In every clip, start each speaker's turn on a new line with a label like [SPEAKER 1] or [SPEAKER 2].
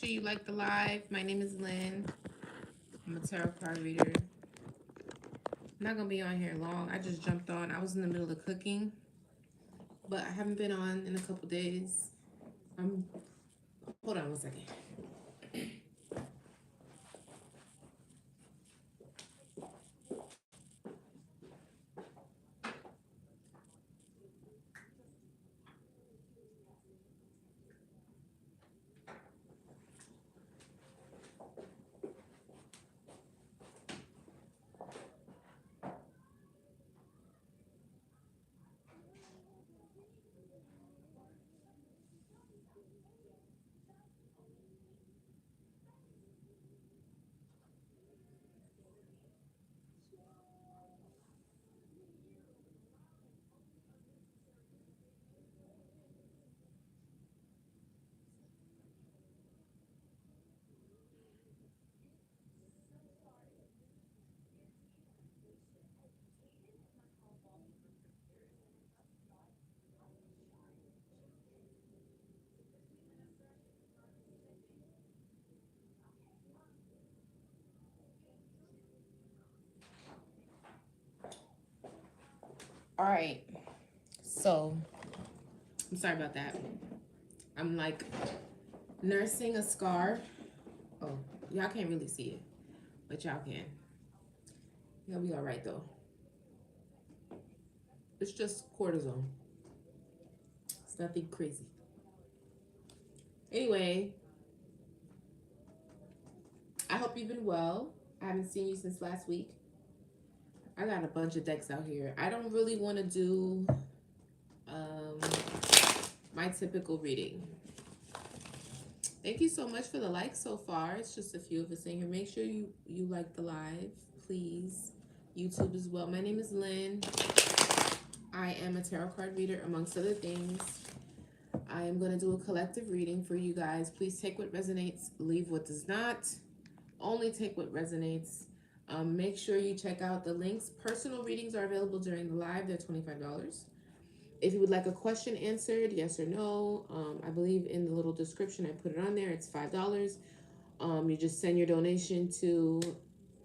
[SPEAKER 1] Sure you like the live. My name is Lynn. I'm a tarot card reader. I'm not gonna be on here long. I just jumped on. I was in the middle of cooking, but I haven't been on in a couple days. Hold on one second. All right. So I'm sorry about that. I'm like nursing a scar. Oh, y'all can't really see it, but y'all can. You'll be all right though. It's just cortisone. It's nothing crazy. Anyway, I hope you've been well. I haven't seen you since last week. I got a bunch of decks out here. I don't really want to do um, my typical reading. Thank you so much for the likes so far. It's just a few of us in here. Make sure you like the live, please. YouTube as well. My name is Lynn. I am a tarot card reader, amongst other things. I am going to do a collective reading for you guys. Please take what resonates, leave what does not. Only take what resonates. Make sure you check out the links. Personal readings are available during the live. They're $25. If you would like a question answered, yes or no, I believe in the little description I put it on there. It's $5. You just send your donation to,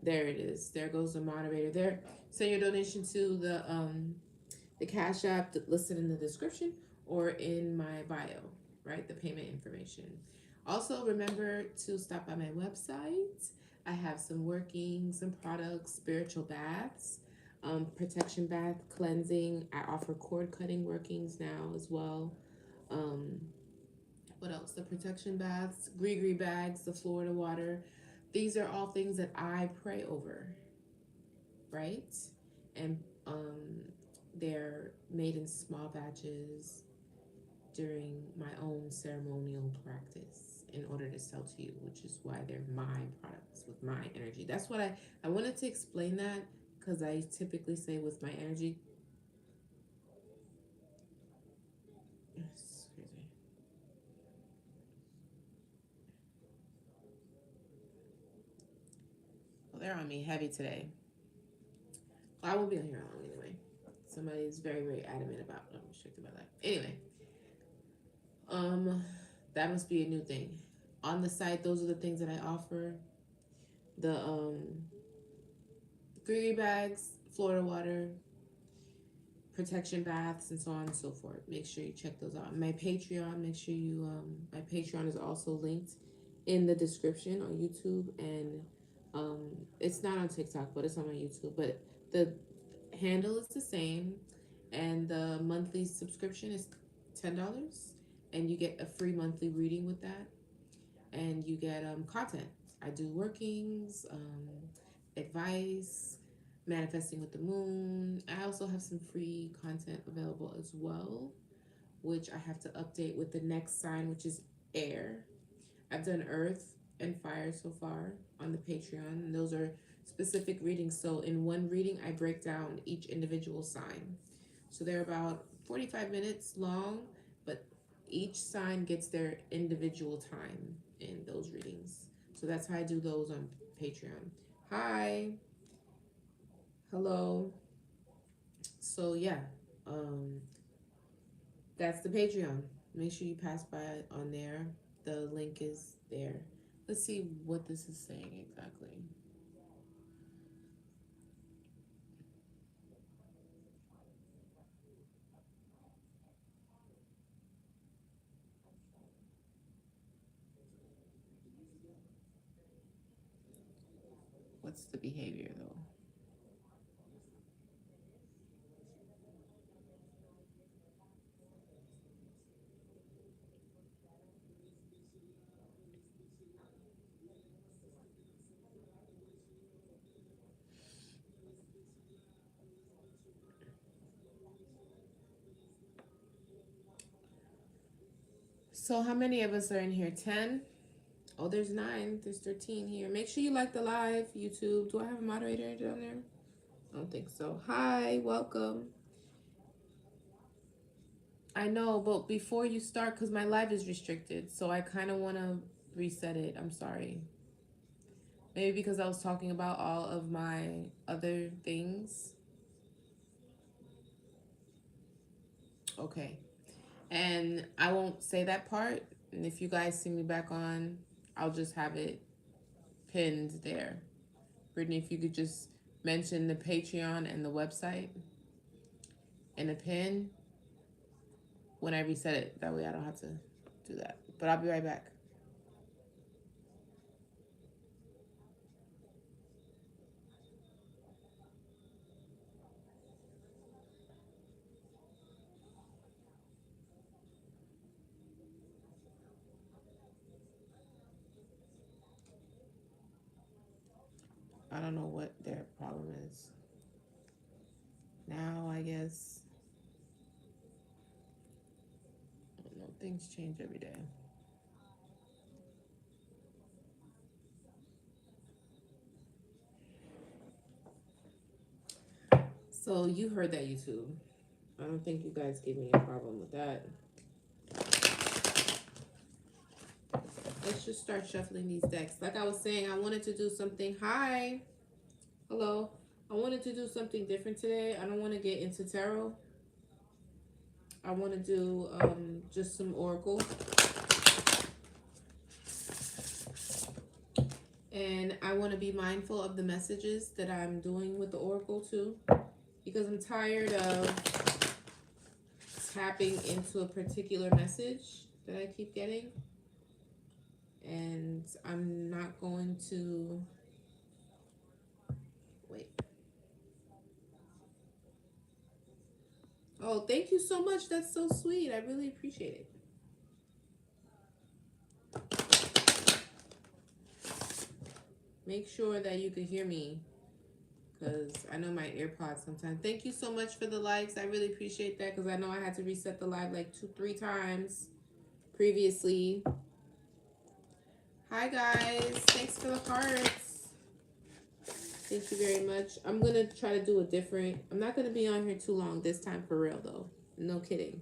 [SPEAKER 1] there it is. There goes the moderator there. Send your donation to the Cash App listed in the description or in my bio, right? The payment information. Also, remember to stop by my website. I have some products, spiritual baths, protection bath, cleansing. I offer cord cutting workings now as well. Um, what else? The protection baths, gree bags, the Florida water. These are all things that I pray over, right? And they're made in small batches during my own ceremonial practice in order to sell to you, which is why they're my products with my energy. That's what I wanted to explain that because I typically say with my energy. Excuse me. Well, they're on me heavy today. Well, I won't be on here long anyway. Somebody is very adamant about restricting my life. Anyway, um, that must be a new thing. On the site, those are the things that I offer. The gree bags, Florida water, protection baths, and so on and so forth. Make sure you check those out. My Patreon, make sure you my Patreon is also linked in the description on YouTube, and it's not on TikTok, but it's on my YouTube. But the handle is the same, and the monthly subscription is $10, and you get a free monthly reading with that, and you get content. I do workings, advice, manifesting with the moon. I also have some free content available as well, which I have to update with the next sign, which is air. I've done earth and fire so far on the Patreon, and those are specific readings. So in one reading, I break down each individual sign. So they're about 45 minutes long, but each sign gets their individual time in those readings. So that's how I do those on Patreon. Hi. Hello. So yeah, um, that's the Patreon. Make sure you pass by on there. the link is there. Let's see what this is saying exactly. What's the behavior though? So how many of us are in here? 10? Oh, there's 9. There's 13 here. Make sure you like the live, YouTube. Do I have a moderator down there? I don't think so. Hi, welcome. I know, but before you start, because my live is restricted, so I kind of want to reset it. I'm sorry. Maybe because I was talking about all of my other things. Okay. And I won't say that part. And if you guys see me back on, I'll just have it pinned there. Brittany, if you could just mention the Patreon and the website and the pin when I reset it. That way I don't have to do that. But I'll be right back. I don't know what their problem is. Now, I guess, I don't know, things change every day. So you heard that, YouTube. I don't think you guys gave me a problem with that. Let's just start shuffling these decks. Like I was saying, I wanted to do something. Hi. Hello. I wanted to do something different today. I don't want to get into tarot. I want to do just some oracle. And I want to be mindful of the messages that I'm doing with the oracle too. Because I'm tired of tapping into a particular message that I keep getting. And I'm not going to... Wait. Oh, thank you so much. That's so sweet. I really appreciate it. Make sure that you can hear me, because I know my AirPods sometimes. Thank you so much for the likes. I really appreciate that, because I know I had to reset the live like 2-3 times previously. Hi guys. Thanks for the hearts. Thank you very much. I'm going to try to do a different... I'm not going to be on here too long this time for real though. No kidding.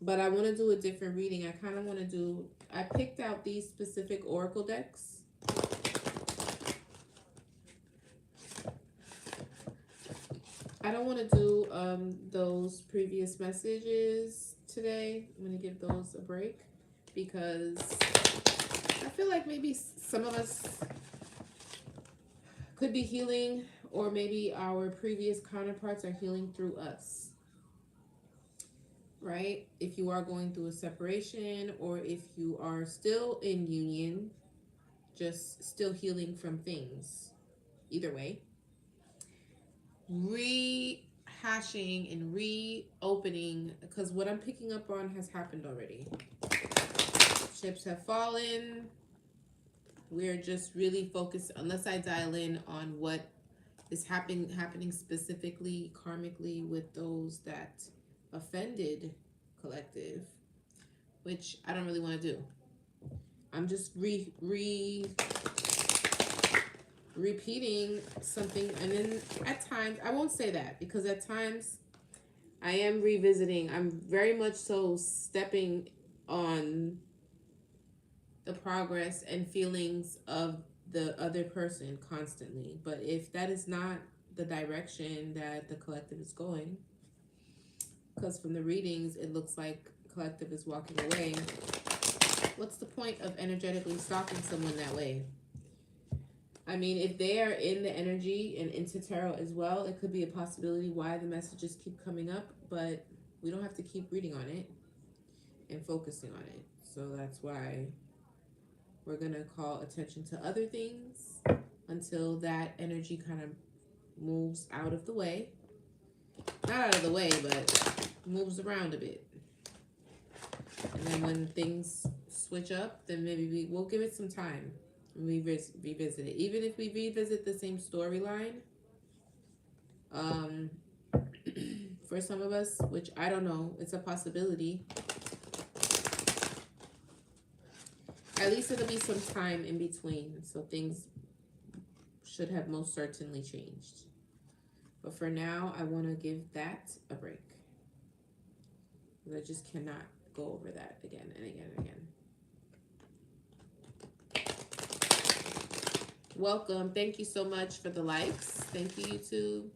[SPEAKER 1] But I want to do a different reading. I kind of want to do... I picked out these specific oracle decks. I don't want to do those previous messages today. I'm going to give those a break because I feel like maybe some of us could be healing, or maybe our previous counterparts are healing through us, right? If you are going through a separation, or if you are still in union, just still healing from things. Either way. Rehashing and reopening, because what I'm picking up on has happened already. Chips have fallen. We're just really focused, unless I dial in on what is happening specifically karmically with those that offended collective, which I don't really want to do. I'm just repeating something, and then at times I won't say that, because at times I am revisiting. I'm very much so stepping on the progress and feelings of the other person constantly. But if that is not the direction that the collective is going, because from the readings it looks like collective is walking away, What's the point of energetically stalking someone that way? I mean, if they are in the energy and into tarot as well, it could be a possibility why the messages keep coming up, but we don't have to keep reading on it and focusing on it. So that's why we're going to call attention to other things until that energy kind of moves out of the way. Not out of the way, but moves around a bit. And then when things switch up, then maybe we'll give it some time. Revisit it. Even if we revisit the same storyline, um, for some of us, which I don't know, it's a possibility. At least it'll be some time in between, so things should have most certainly changed. But for now, I want to give that a break. I just cannot go over that again and again and again. Welcome. Thank you so much for the likes. Thank you, YouTube.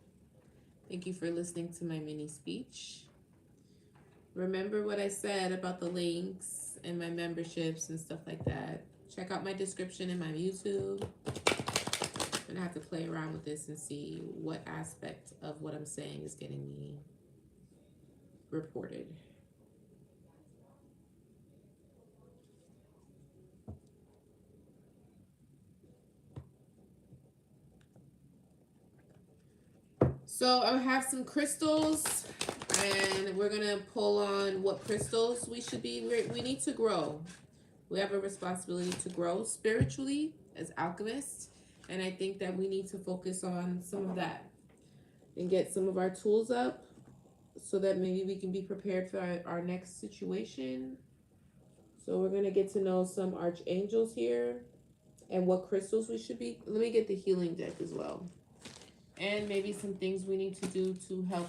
[SPEAKER 1] Thank you for listening to my mini speech. Remember what I said about the links and my memberships and stuff like that. Check out my description in my YouTube. I'm gonna have to play around with this and see what aspect of what I'm saying is getting me reported. So I have some crystals, and we're gonna pull on what crystals we should be. We need to grow. We have a responsibility to grow spiritually as alchemists, and I think that we need to focus on some of that and get some of our tools up so that maybe we can be prepared for our next situation. So we're gonna get to know some archangels here and what crystals we should be. Let me get the healing deck as well. And maybe some things we need to do to help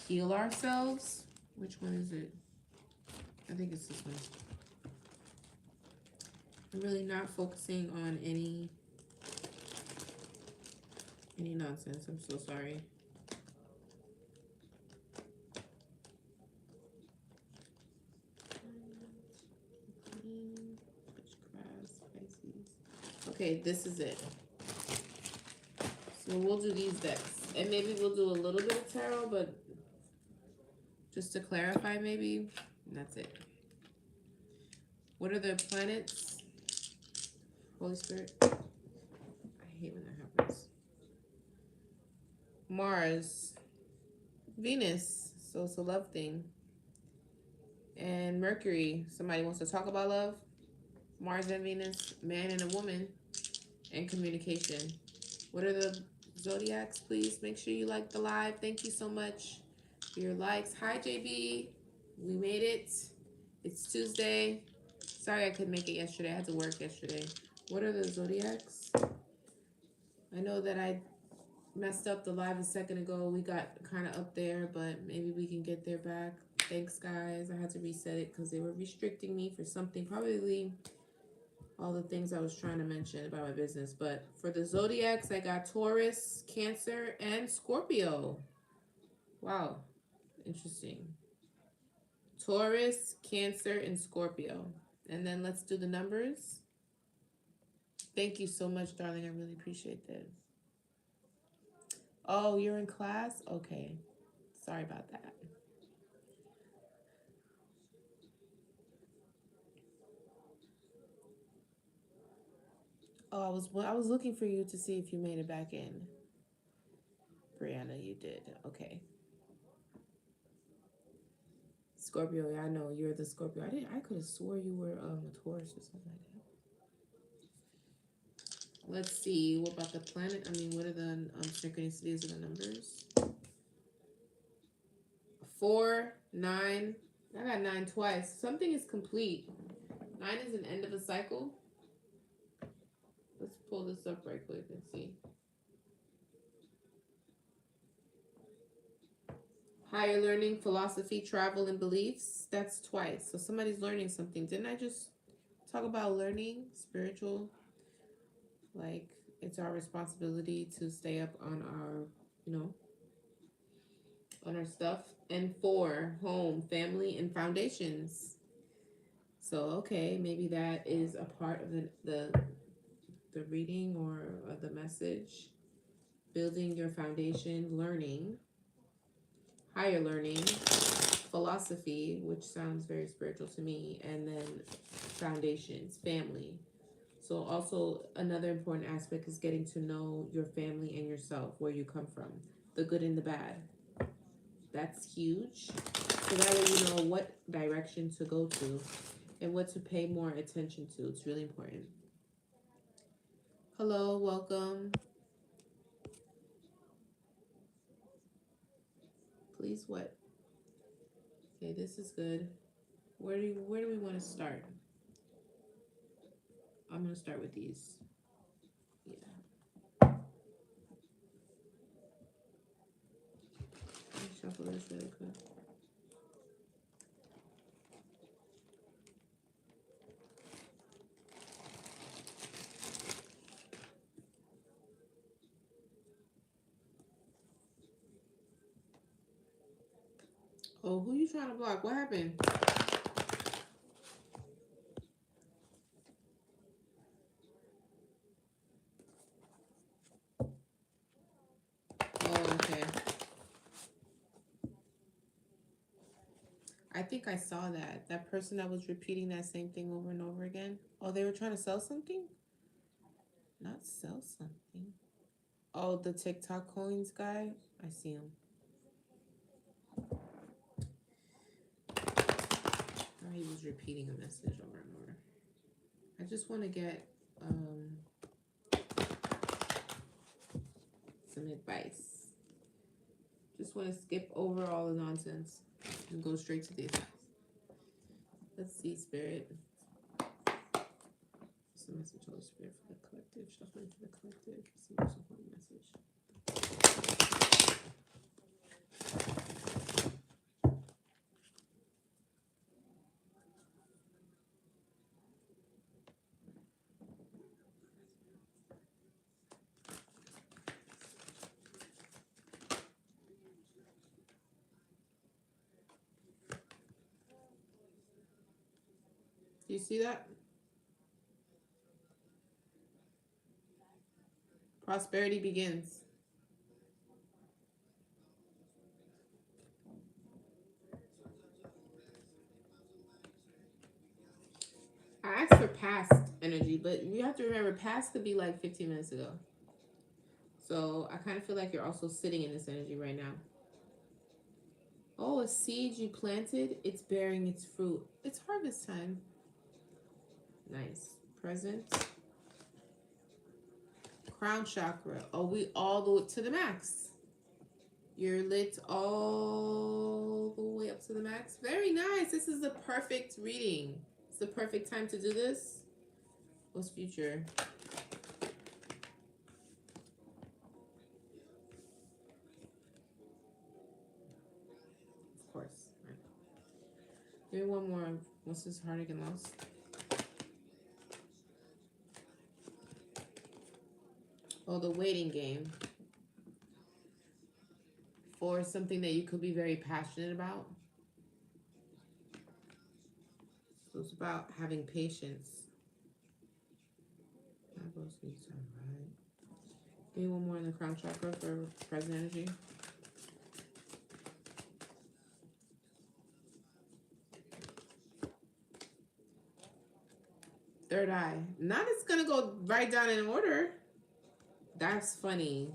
[SPEAKER 1] heal ourselves. Which one is it? I think it's this one. I'm really not focusing on any nonsense. I'm so sorry. Okay, this is it. So we'll do these decks. And maybe we'll do a little bit of tarot, but just to clarify maybe, and that's it. What are the planets? Holy Spirit. I hate when that happens. Mars. Venus. So it's a love thing. And Mercury. Somebody wants to talk about love. Mars and Venus. Man and a woman. And communication. What are the zodiacs? Please make sure you like the live. Thank you so much for your likes. Hi, JB. We made it. It's Tuesday. Sorry I couldn't make it yesterday. I had to work yesterday. What are the zodiacs? I know that I messed up the live a second ago. We got kind of up there, but maybe we can get there back. Thanks, guys. I had to reset it because they were restricting me for something. Probably all the things I was trying to mention about my business. But for the zodiacs, I got Taurus, Cancer, and Scorpio. Wow. Interesting. Taurus, Cancer, and Scorpio. And then let's do the numbers. Thank you so much, darling. I really appreciate that. Oh, you're in class? Okay. Sorry about that. Oh, I was looking for you to see if you made it back in. Brianna, you did. Okay. Scorpio, yeah, I know you're the Scorpio. I could have swore you were a Taurus or something like that. Let's see. What about the planet? I mean, what are the synchronicities of the numbers? 4, 9. I got 9 twice. Something is complete. 9 is an end of a cycle. Let's pull this up right quick and see. Higher learning, philosophy, travel, and beliefs. That's twice. So somebody's learning something. Didn't I just talk about learning, spiritual? Like, it's our responsibility to stay up on our, on our stuff. And 4, home, family, and foundations. So okay, maybe that is a part of the reading or the message. Building your foundation, learning, higher learning, philosophy, which sounds very spiritual to me, and then foundations, family. So also another important aspect is getting to know your family and yourself, where you come from, the good and the bad. That's huge. So that way you know what direction to go to and what to pay more attention to. It's really important. Hello, welcome. Please what? Okay, this is good. Where do we want to start? I'm gonna start with these. Yeah. Let me shuffle this really quick. Oh, who you trying to block? What happened? Oh, okay. I think I saw that. That person that was repeating that same thing over and over again. Oh, they were trying to sell something? Not sell something. Oh, the TikTok coins guy? I see him. Oh, he was repeating a message over and over. I just want to get some advice. Just want to skip over all the nonsense and go straight to the advice. Let's see, Spirit. Some message, Holy Spirit, for the collective. Shuffling for the collective. Some most important message. Do you see that? Prosperity begins. I asked for past energy, but you have to remember past could be like 15 minutes ago. So I kind of feel like you're also sitting in this energy right now. Oh, a seed you planted, it's bearing its fruit. It's harvest time. Nice. Present. Crown chakra. Oh, we all the way to the max. You're lit all the way up to the max. Very nice. This is the perfect reading. It's the perfect time to do this. What's future? Of course. Right. Give me one more. What's this heartache and loss? Oh, the waiting game. For something that you could be very passionate about. So it's about having patience. That both needs time, right? Give me one more in the crown chakra for present energy. Third eye. Not it's gonna go right down in order. That's funny.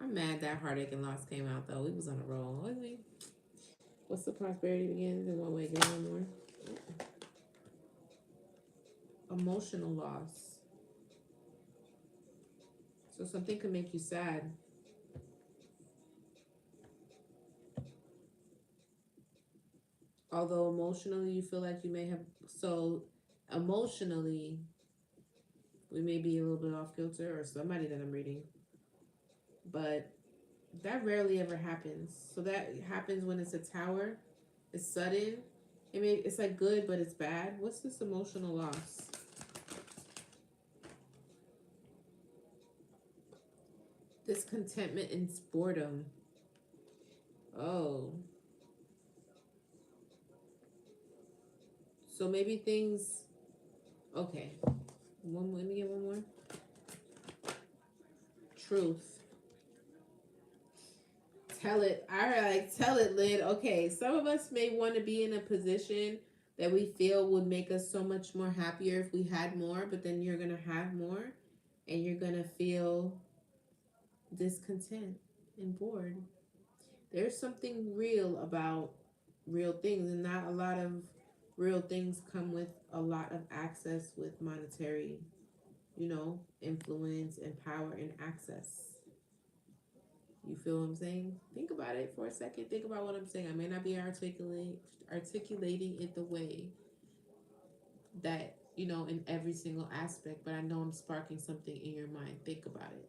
[SPEAKER 1] I'm mad that heartache and loss came out though. We was on a roll, wasn't we? What's the prosperity begins in one way? Get one more. Emotional loss. So something could make you sad. Although emotionally you feel like you may have emotionally we may be a little bit off kilter or somebody that I'm reading. But that rarely ever happens. So that happens when it's a tower. It's sudden. It's like good, but it's bad. What's this emotional loss? Discontentment and boredom. Oh. So maybe things. Okay. One more. Let me get one more. Truth. Tell it. All right. Tell it, Lynn. Okay. Some of us may want to be in a position that we feel would make us so much more happier if we had more, but then you're going to have more and you're going to feel discontent and bored. There's something real about real things, and not a lot of real things come with a lot of access with monetary, influence and power and access. You feel what I'm saying? Think about it for a second. Think about what I'm saying. I may not be articulating it the way that, in every single aspect, but I know I'm sparking something in your mind. Think about it.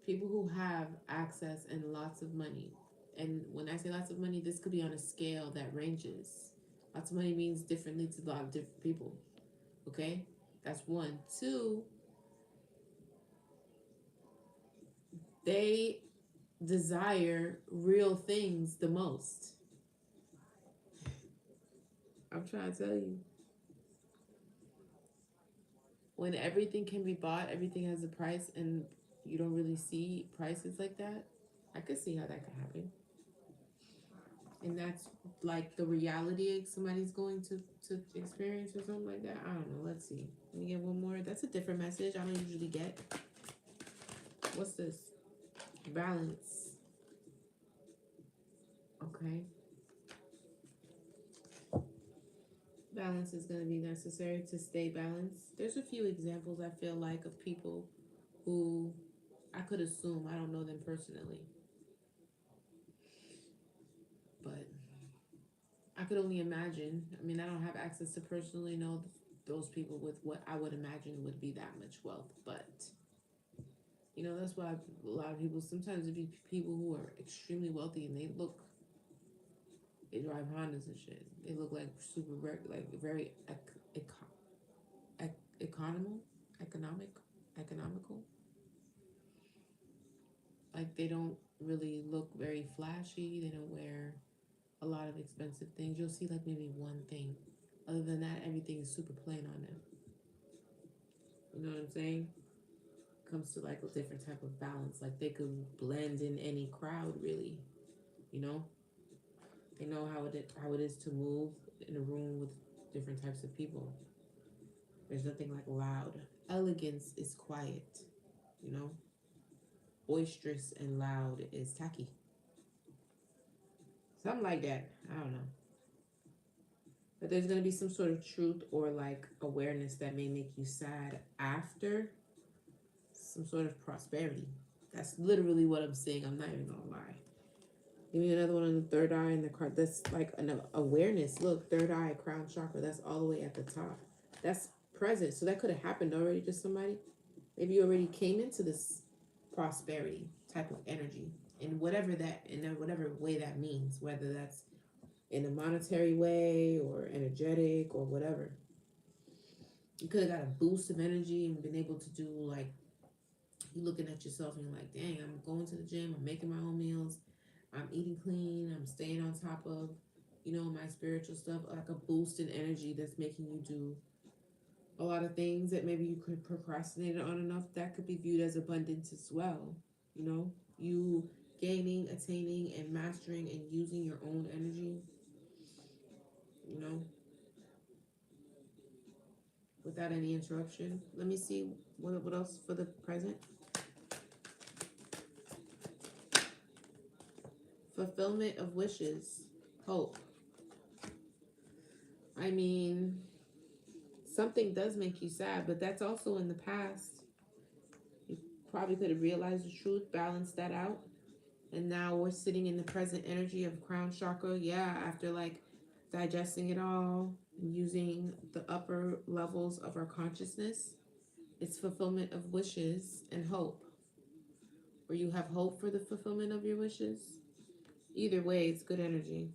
[SPEAKER 1] People who have access and lots of money, and when I say lots of money, this could be on a scale that ranges. Lots of money means differently to a lot of different people. Okay? That's one. Two, they desire real things the most. I'm trying to tell you. When everything can be bought, everything has a price, and you don't really see prices like that, I could see how that could happen. And that's like the reality somebody's going to experience or something like that. I don't know. Let's see. Let me get one more. That's a different message I don't usually get. What's this? Balance. Okay. Balance is going to be necessary to stay balanced. There's a few examples I feel like of people who I could assume, I don't know them personally, but I could only imagine. I mean, I don't have access to personally know those people with what I would imagine would be that much wealth, but that's why a lot of people sometimes it be people who are extremely wealthy and they drive Hondas and shit. They look like like very economical, economic, economical. Like they don't really look very flashy. They don't wear a lot of expensive things. You'll see like maybe one thing. Other than that, everything is super plain on them. You know what I'm saying? Comes to like a different type of balance. Like they could blend in any crowd, really. You know, they know how it is to move in a room with different types of people. There's nothing like loud. Elegance is quiet. You know, boisterous and loud is tacky. Something like that. I don't know. But there's gonna be some sort of truth or like awareness that may make you sad after some sort of prosperity. That's literally what I'm saying. I'm not even gonna lie. Give me another one on the third eye and the crown. That's like an awareness. Look, third eye, crown chakra. That's all the way at the top. That's present. So that could have happened already to somebody. Maybe you already came into this prosperity type of energy, in whatever way that means, whether that's in a monetary way or energetic or whatever. You could have got a boost of energy and been able to do like you looking at yourself and you're like, dang, I'm going to the gym, I'm making my own meals, I'm eating clean, I'm staying on top of, my spiritual stuff, like a boost in energy that's making you do a lot of things that maybe you could procrastinate on enough. That could be viewed as abundance as well. You gaining, attaining, and mastering and using your own energy, you know, without any interruption. Let me see what else for the present. Fulfillment of wishes, hope. I mean, something does make you sad, but that's also in the past. You probably could have realized the truth, balanced that out, and now we're sitting in the present energy of crown chakra. Yeah, after like digesting it all and using the upper levels of our consciousness, it's fulfillment of wishes and hope. Where you have hope for the fulfillment of your wishes. Either way, it's good energy.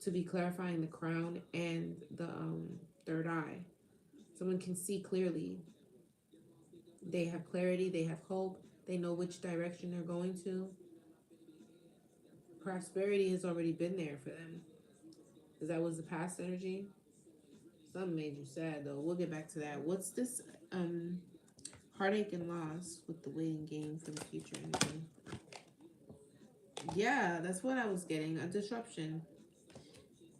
[SPEAKER 1] To be clarifying the crown and the third eye. Someone can see clearly. They have clarity, they have hope, they know which direction they're going to. Prosperity has already been there for them. Because that was the past energy. Something made you sad though. We'll get back to that. What's this heartache and loss with the waiting game for the future energy? Yeah, that's what I was getting. A disruption.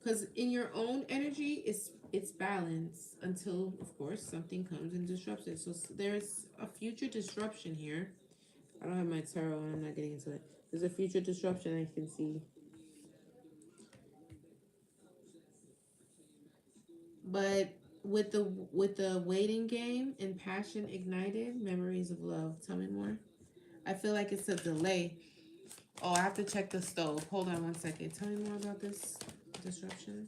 [SPEAKER 1] Because in your own energy, it's balance until, of course, something comes and disrupts it. So there's a future disruption here. I don't have my tarot and I'm not getting into it. There's a future disruption I can see. But with the waiting game and passion ignited, memories of love. Tell me more. I feel like it's a delay. Oh, I have to check the stove. Hold on 1 second. Tell me more about this disruption.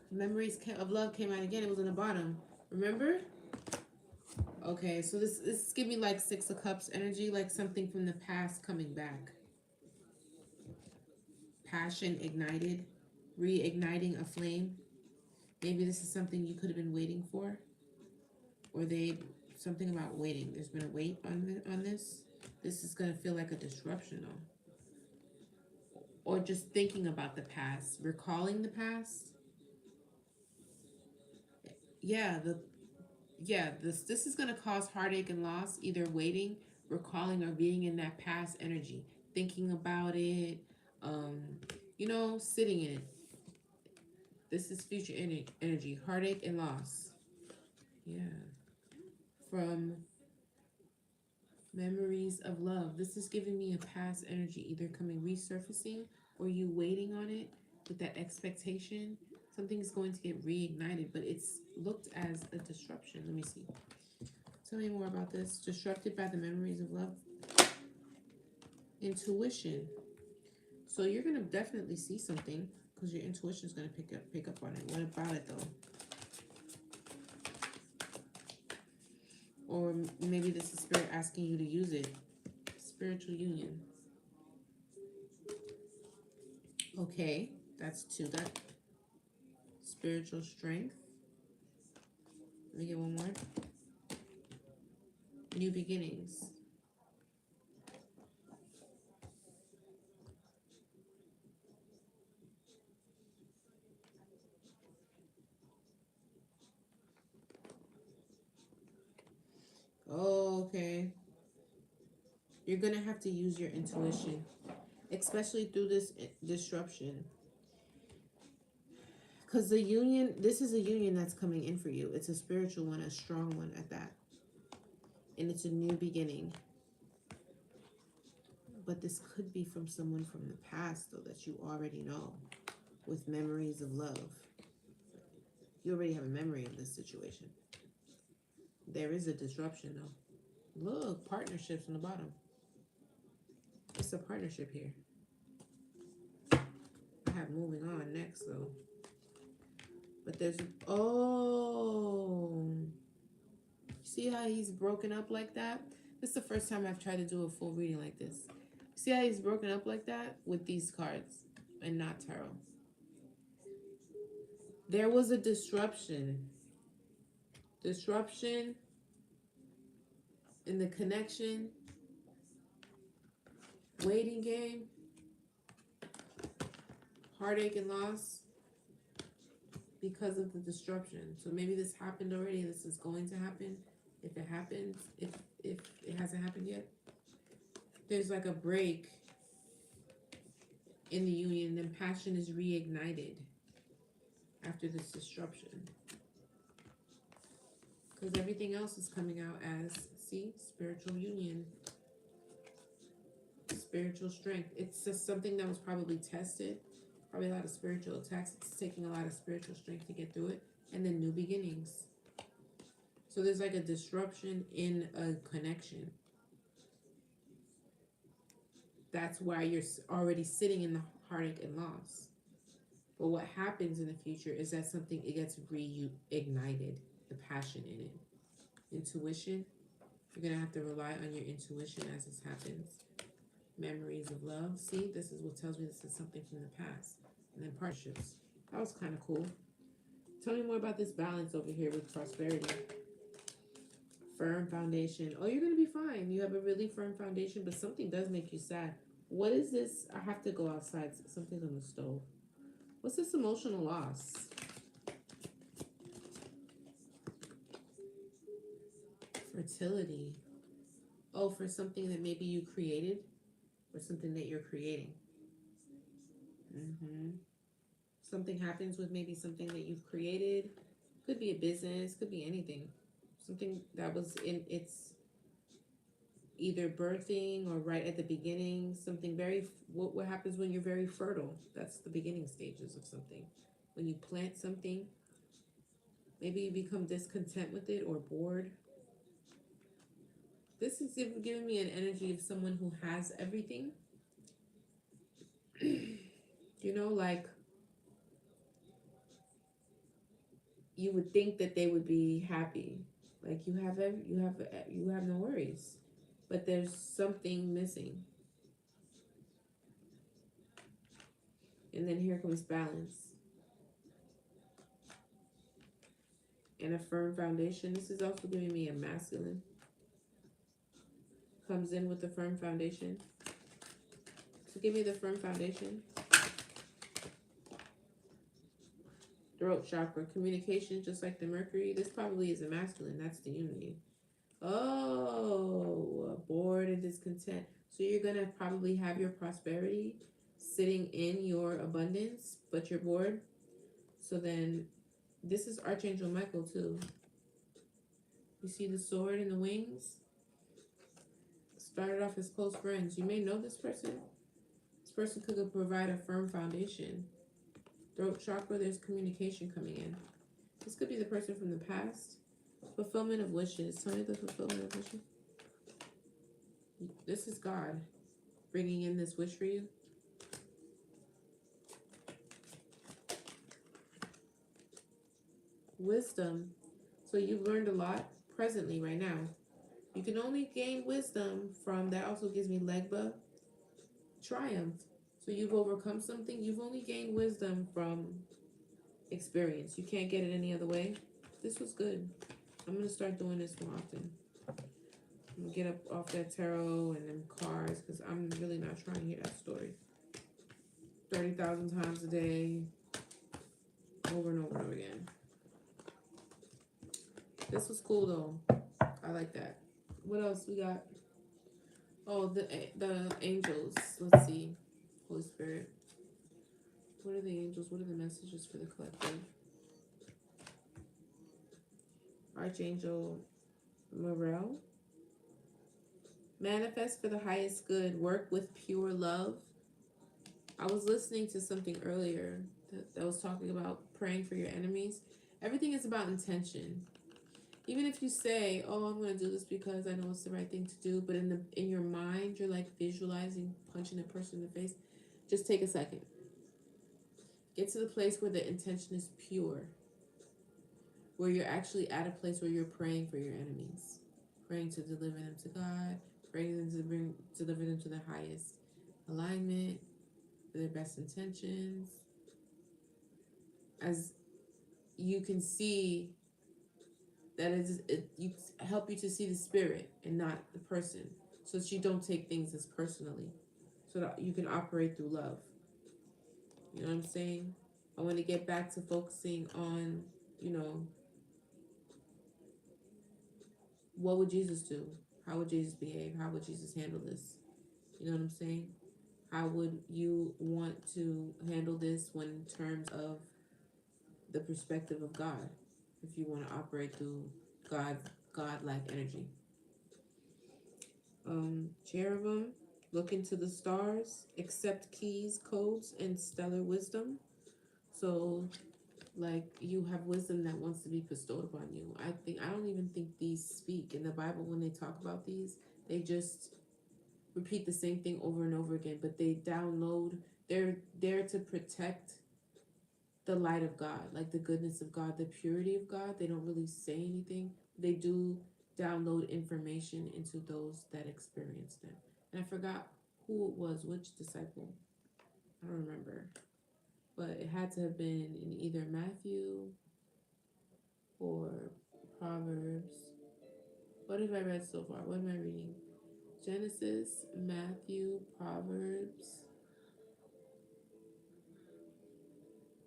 [SPEAKER 1] Memories of love came out again. It was in the bottom. Remember? Okay, so this give me like 6 of Cups energy, like something from the past coming back. Passion ignited, reigniting a flame. Maybe this is something you could have been waiting for, or something about waiting. There's been a wait on this. This is gonna feel like a disruption though, or just thinking about the past, recalling the past. Yeah, this is gonna cause heartache and loss. Either waiting, recalling, or being in that past energy, thinking about it. Um, sitting in it. This is future energy, heartache and loss. Yeah, from memories of love. This is giving me a past energy, either coming resurfacing or you waiting on it with that expectation. Something's going to get reignited, but it's looked as a disruption. Let me see. Tell me more about this. Disrupted by the memories of love. Intuition. So you're gonna definitely see something because your intuition is gonna pick up on it. What about it though? Or maybe this is spirit asking you to use it. Spiritual union. Okay, that's 2. That spiritual strength. Let me get one more. New beginnings. Oh, okay. You're gonna have to use your intuition, especially through this disruption. Because this is a union that's coming in for you. It's a spiritual one, a strong one at that. And it's a new beginning. But this could be from someone from the past, though, that you already know, with memories of love. You already have a memory of this situation. There is a disruption, though. Look, partnerships on the bottom. It's a partnership here. I have moving on next, though. But there's... Oh! See how he's broken up like that? This is the first time I've tried to do a full reading like this. See how he's broken up like that with these cards and not tarot? There was a disruption. Disruption in the connection. Waiting game. Heartache and loss because of the disruption. So maybe this happened already. This is going to happen. If it happens, if it hasn't happened yet. There's like a break in the union, then passion is reignited after this disruption. Because everything else is coming out as, see, spiritual union, spiritual strength. It's just something that was probably tested, probably a lot of spiritual attacks. It's taking a lot of spiritual strength to get through it. And then new beginnings. So there's like a disruption in a connection. That's why you're already sitting in the heartache and loss. But what happens in the future is that it gets reignited, the passion in it. Intuition, you're going to have to rely on your intuition as this happens. Memories of love. See, this is what tells me this is something from the past. And then partnerships. That was kind of cool. Tell me more about this balance over here with prosperity. Firm foundation. Oh, you're going to be fine. You have a really firm foundation, but something does make you sad. What is this? I have to go outside. Something's on the stove. What's this emotional loss? Fertility. Oh, for something that maybe you created or something that you're creating. Mm-hmm. Something happens with maybe something that you've created. Could be a business, could be anything. Something that was in its either birthing or right at the beginning. Something very, what happens when you're very fertile? That's the beginning stages of something. When you plant something, maybe you become discontent with it or bored. This is giving me an energy of someone who has everything. Like you would think that they would be happy. Like you have no worries. But there's something missing. And then here comes balance and a firm foundation. This is also giving me a masculine. Comes in with a firm foundation. So give me the firm foundation. Throat chakra, communication, just like the Mercury. This probably is a masculine. That's the unity. Oh, bored and discontent. So you're going to probably have your prosperity sitting in your abundance, but you're bored. So then this is Archangel Michael too. You see the sword and the wings? Started off as close friends. You may know this person. This person could provide a firm foundation. Throat chakra, there's communication coming in. This could be the person from the past. Fulfillment of wishes. Tell me the fulfillment of wishes. This is God bringing in this wish for you. Wisdom. So you've learned a lot presently right now. You can only gain wisdom from, that also gives me Legba, triumph. So you've overcome something. You've only gained wisdom from experience. You can't get it any other way. This was good. I'm going to start doing this more often. I'm going to get up off that tarot and them cards because I'm really not trying to hear that story 30,000 times a day, over and over and over again. This was cool though. I like that. What else we got? Oh, the angels. Let's see. Holy Spirit. What are the angels? What are the messages for the collective? Archangel Morel. Manifest for the highest good. Work with pure love. I was listening to something earlier that was talking about praying for your enemies. Everything is about intention. Even if you say, "Oh, I'm going to do this because I know it's the right thing to do," but in your mind, you're like visualizing punching a person in the face. Just take a second. Get to the place where the intention is pure, where you're actually at a place where you're praying for your enemies, praying to deliver them to God, praying them to deliver them to the highest alignment, for their best intentions. As you can see that you help you to see the spirit and not the person, so that you don't take things as personally, so that you can operate through love. You know what I'm saying? I want to get back to focusing on, what would Jesus do? How would Jesus behave? How would Jesus handle this? You know what I'm saying? How would you want to handle this when in terms of the perspective of God? If you want to operate through God-like energy. Cherubim, look into the stars, accept keys, codes, and stellar wisdom. So, like, you have wisdom that wants to be bestowed upon you. I don't even think these speak in the Bible. When they talk about these, they just repeat the same thing over and over again, but they download. They're there to protect the light of God, like the goodness of God, the purity of God. They don't really say anything. They do download information into those that experience them. And I forgot who it was, which disciple. I don't remember. But it had to have been in either Matthew or Proverbs. What have I read so far? What am I reading? Genesis, Matthew, Proverbs.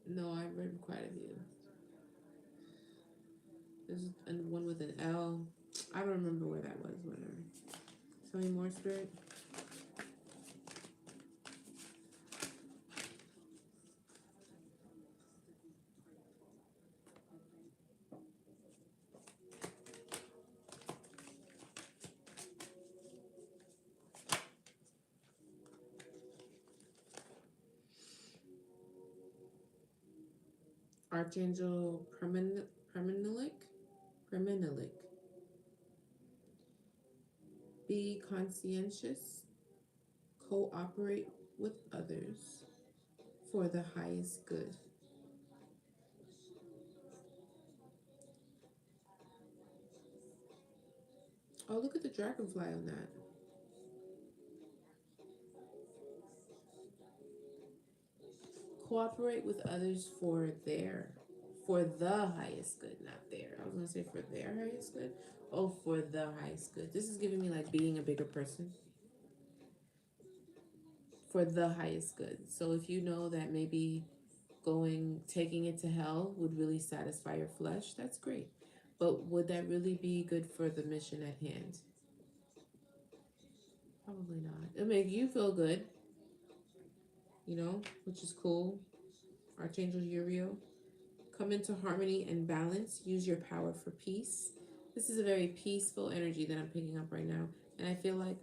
[SPEAKER 1] No, I've read quite a few. There's one with an L. I don't remember where that was. Whatever. Tell me more, Spirit. Archangel Permanilic. Permanilic. Be conscientious. Cooperate with others for the highest good. Oh, look at the dragonfly on that. Cooperate with others for the highest good, not their. I was gonna say for their highest good. Oh, for the highest good. This is giving me like being a bigger person. For the highest good. So if you know that maybe taking it to hell would really satisfy your flesh, that's great. But would that really be good for the mission at hand? Probably not. It'll make you feel good, which is cool. Archangel Uriel. Come into harmony and balance. Use your power for peace. This is a very peaceful energy that I'm picking up right now. And I feel like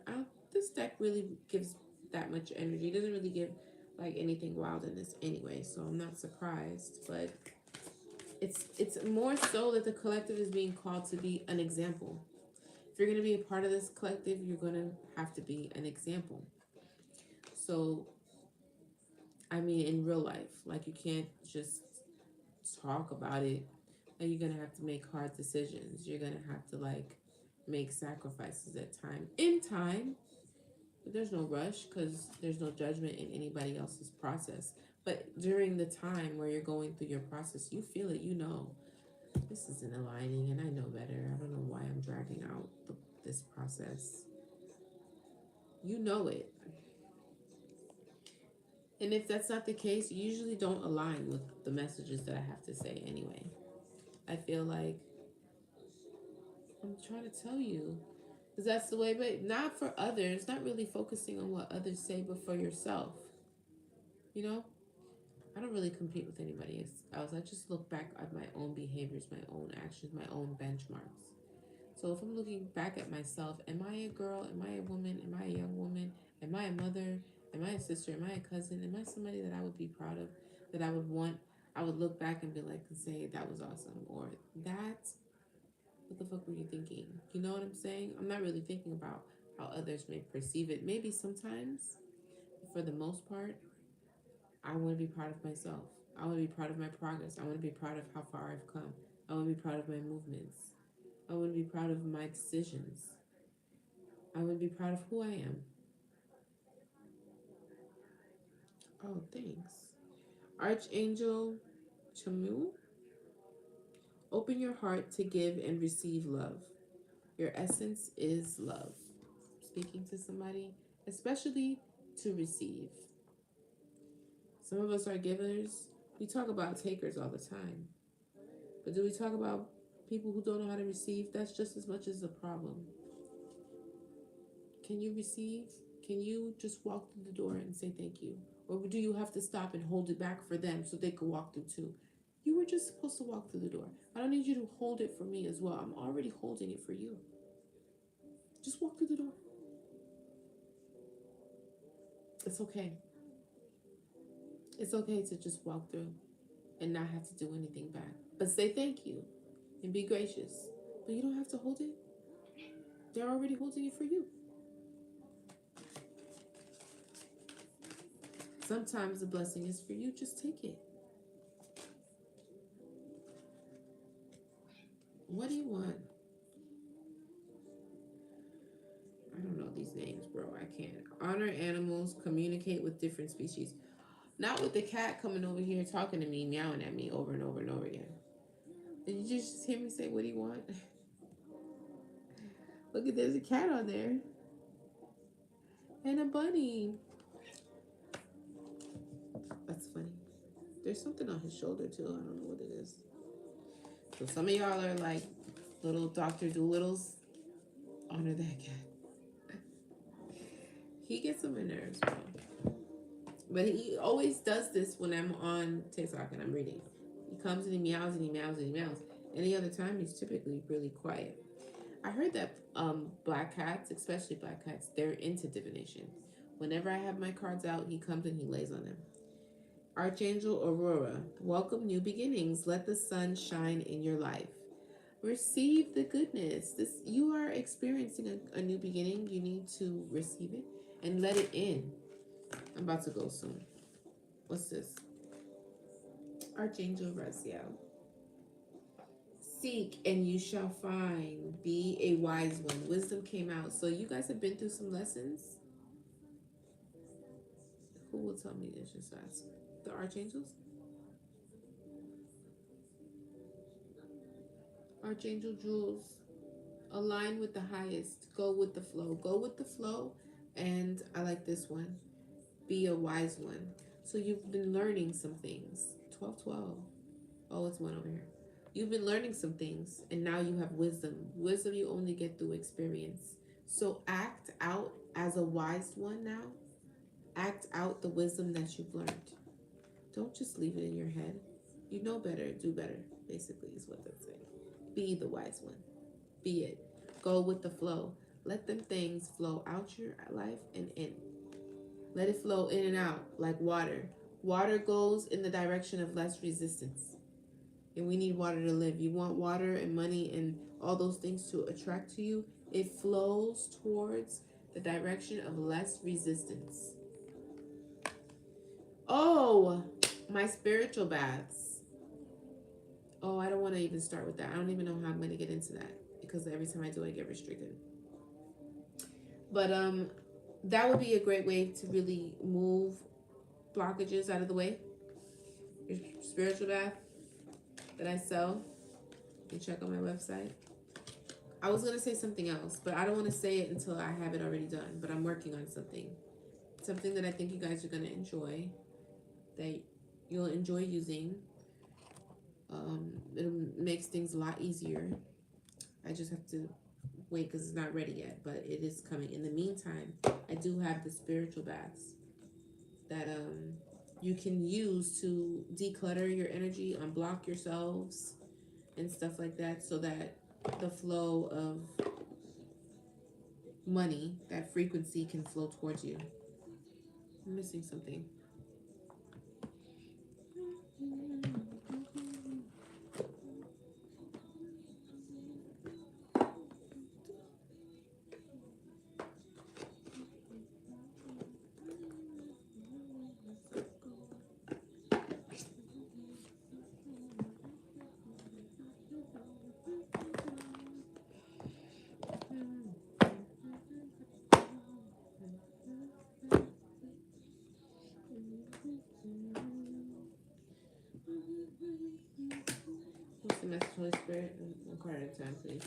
[SPEAKER 1] this deck really gives that much energy. It doesn't really give like anything wild in this anyway, so I'm not surprised. But it's more so that the collective is being called to be an example. If you're going to be a part of this collective, you're going to have to be an example. So, I mean, in real life, like you can't just talk about it. And you're gonna have to make hard decisions. You're gonna have to like make sacrifices at time in time. But there's no rush because there's no judgment in anybody else's process. But during the time where you're going through your process, you feel it. You know, this isn't aligning, and I know better. I don't know why I'm dragging out this process. You know it. And if that's not the case, you usually don't align with the messages that I have to say anyway. I feel like I'm trying to tell you, because that's the way, but not for others, not really focusing on what others say, but for yourself. You know, I don't really compete with anybody else. I just look back at my own behaviors, my own actions, my own benchmarks. So if I'm looking back at myself, am I a girl? Am I a woman? Am I a young woman? Am I a mother? Am I a sister? Am I a cousin? Am I somebody that I would be proud of, that I would want? I would look back and be like, and say, that was awesome. Or that, what the fuck were you thinking? You know what I'm saying? I'm not really thinking about how others may perceive it. Maybe sometimes, but for the most part, I want to be proud of myself. I want to be proud of my progress. I want to be proud of how far I've come. I want to be proud of my movements. I want to be proud of my decisions. I want to be proud of who I am. Oh, thanks. Archangel Chamu, open your heart to give and receive love. Your essence is love. Speaking to somebody, especially to receive. Some of us are givers. We talk about takers all the time. But do we talk about people who don't know how to receive? That's just as much as a problem. Can you receive? Can you just walk through the door and say thank you? Or do you have to stop and hold it back for them so they can walk through too? You were just supposed to walk through the door. I don't need you to hold it for me as well. I'm already holding it for you. Just walk through the door. It's okay. It's okay to just walk through and not have to do anything back. But say thank you and be gracious. But you don't have to hold it. They're already holding it for you. Sometimes the blessing is for you. Just take it. What do you want? I don't know these names, bro. I can't. Honor animals, communicate with different species. Not with the cat coming over here talking to me, meowing at me over and over and over again. Did you just hear me say, what do you want? Look at, there's a cat on there. And a bunny. That's funny. There's something on his shoulder too. I don't know what it is. So some of y'all are like little Dr. Doolittles. Honor that cat. He gets on my nerves, bro. But he always does this when I'm on TikTok and I'm reading. He comes and he meows and he meows and he meows. Any other time, he's typically really quiet. I heard that black cats, especially black cats, they're into divination. Whenever I have my cards out, he comes and he lays on them. Archangel Aurora, welcome new beginnings. Let the sun shine in your life. Receive the goodness. This you are experiencing a new beginning. You need to receive it and let it in. I'm about to go soon. What's this? Archangel Raziel. Seek and you shall find. Be a wise one. Wisdom came out. So you guys have been through some lessons. Who will tell me this? Just ask. The archangels? Archangel Jules. Align with the highest. Go with the flow. Go with the flow. And I like this one. Be a wise one. So you've been learning some things. 1212. Oh, it's one over here. You've been learning some things, and now you have wisdom. Wisdom you only get through experience. So act out as a wise one now. Act out the wisdom that you've learned. Don't just leave it in your head. You know better, do better, basically, is what they're saying. Be the wise one. Be it. Go with the flow. Let them things flow out your life and in. Let it flow in and out like water. Water goes in the direction of less resistance. And we need water to live. You want water and money and all those things to attract to you. It flows towards the direction of less resistance. Oh, my spiritual baths. Oh, I don't want to even start with that. I don't even know how I'm going to get into that because every time I do, I get restricted. But that would be a great way to really move blockages out of the way. Your spiritual bath that I sell. You can check on my website. I was going to say something else, but I don't want to say it until I have it already done. But I'm working on something. Something that I think you guys are going to enjoy. That you'll enjoy using. It makes things a lot easier. I just have to wait because it's not ready yet, but it is coming. In the meantime, I do have the spiritual baths that you can use to declutter your energy, unblock yourselves, and stuff like that, so that the flow of money, that frequency, can flow towards you. I'm missing something. What's the message, Holy Spirit? One card at a time, please.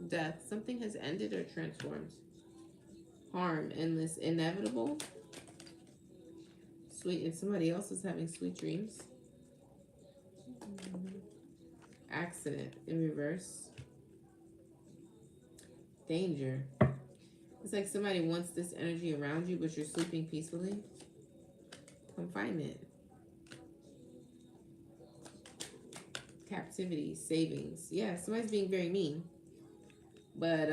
[SPEAKER 1] Death. Something has ended or transformed. Harm. Endless. Inevitable. Sweet. And somebody else is having sweet dreams. Accident. In reverse. Danger. It's like somebody wants this energy around you, but you're sleeping peacefully. Confinement. Captivity. Savings. Yeah, somebody's being very mean. But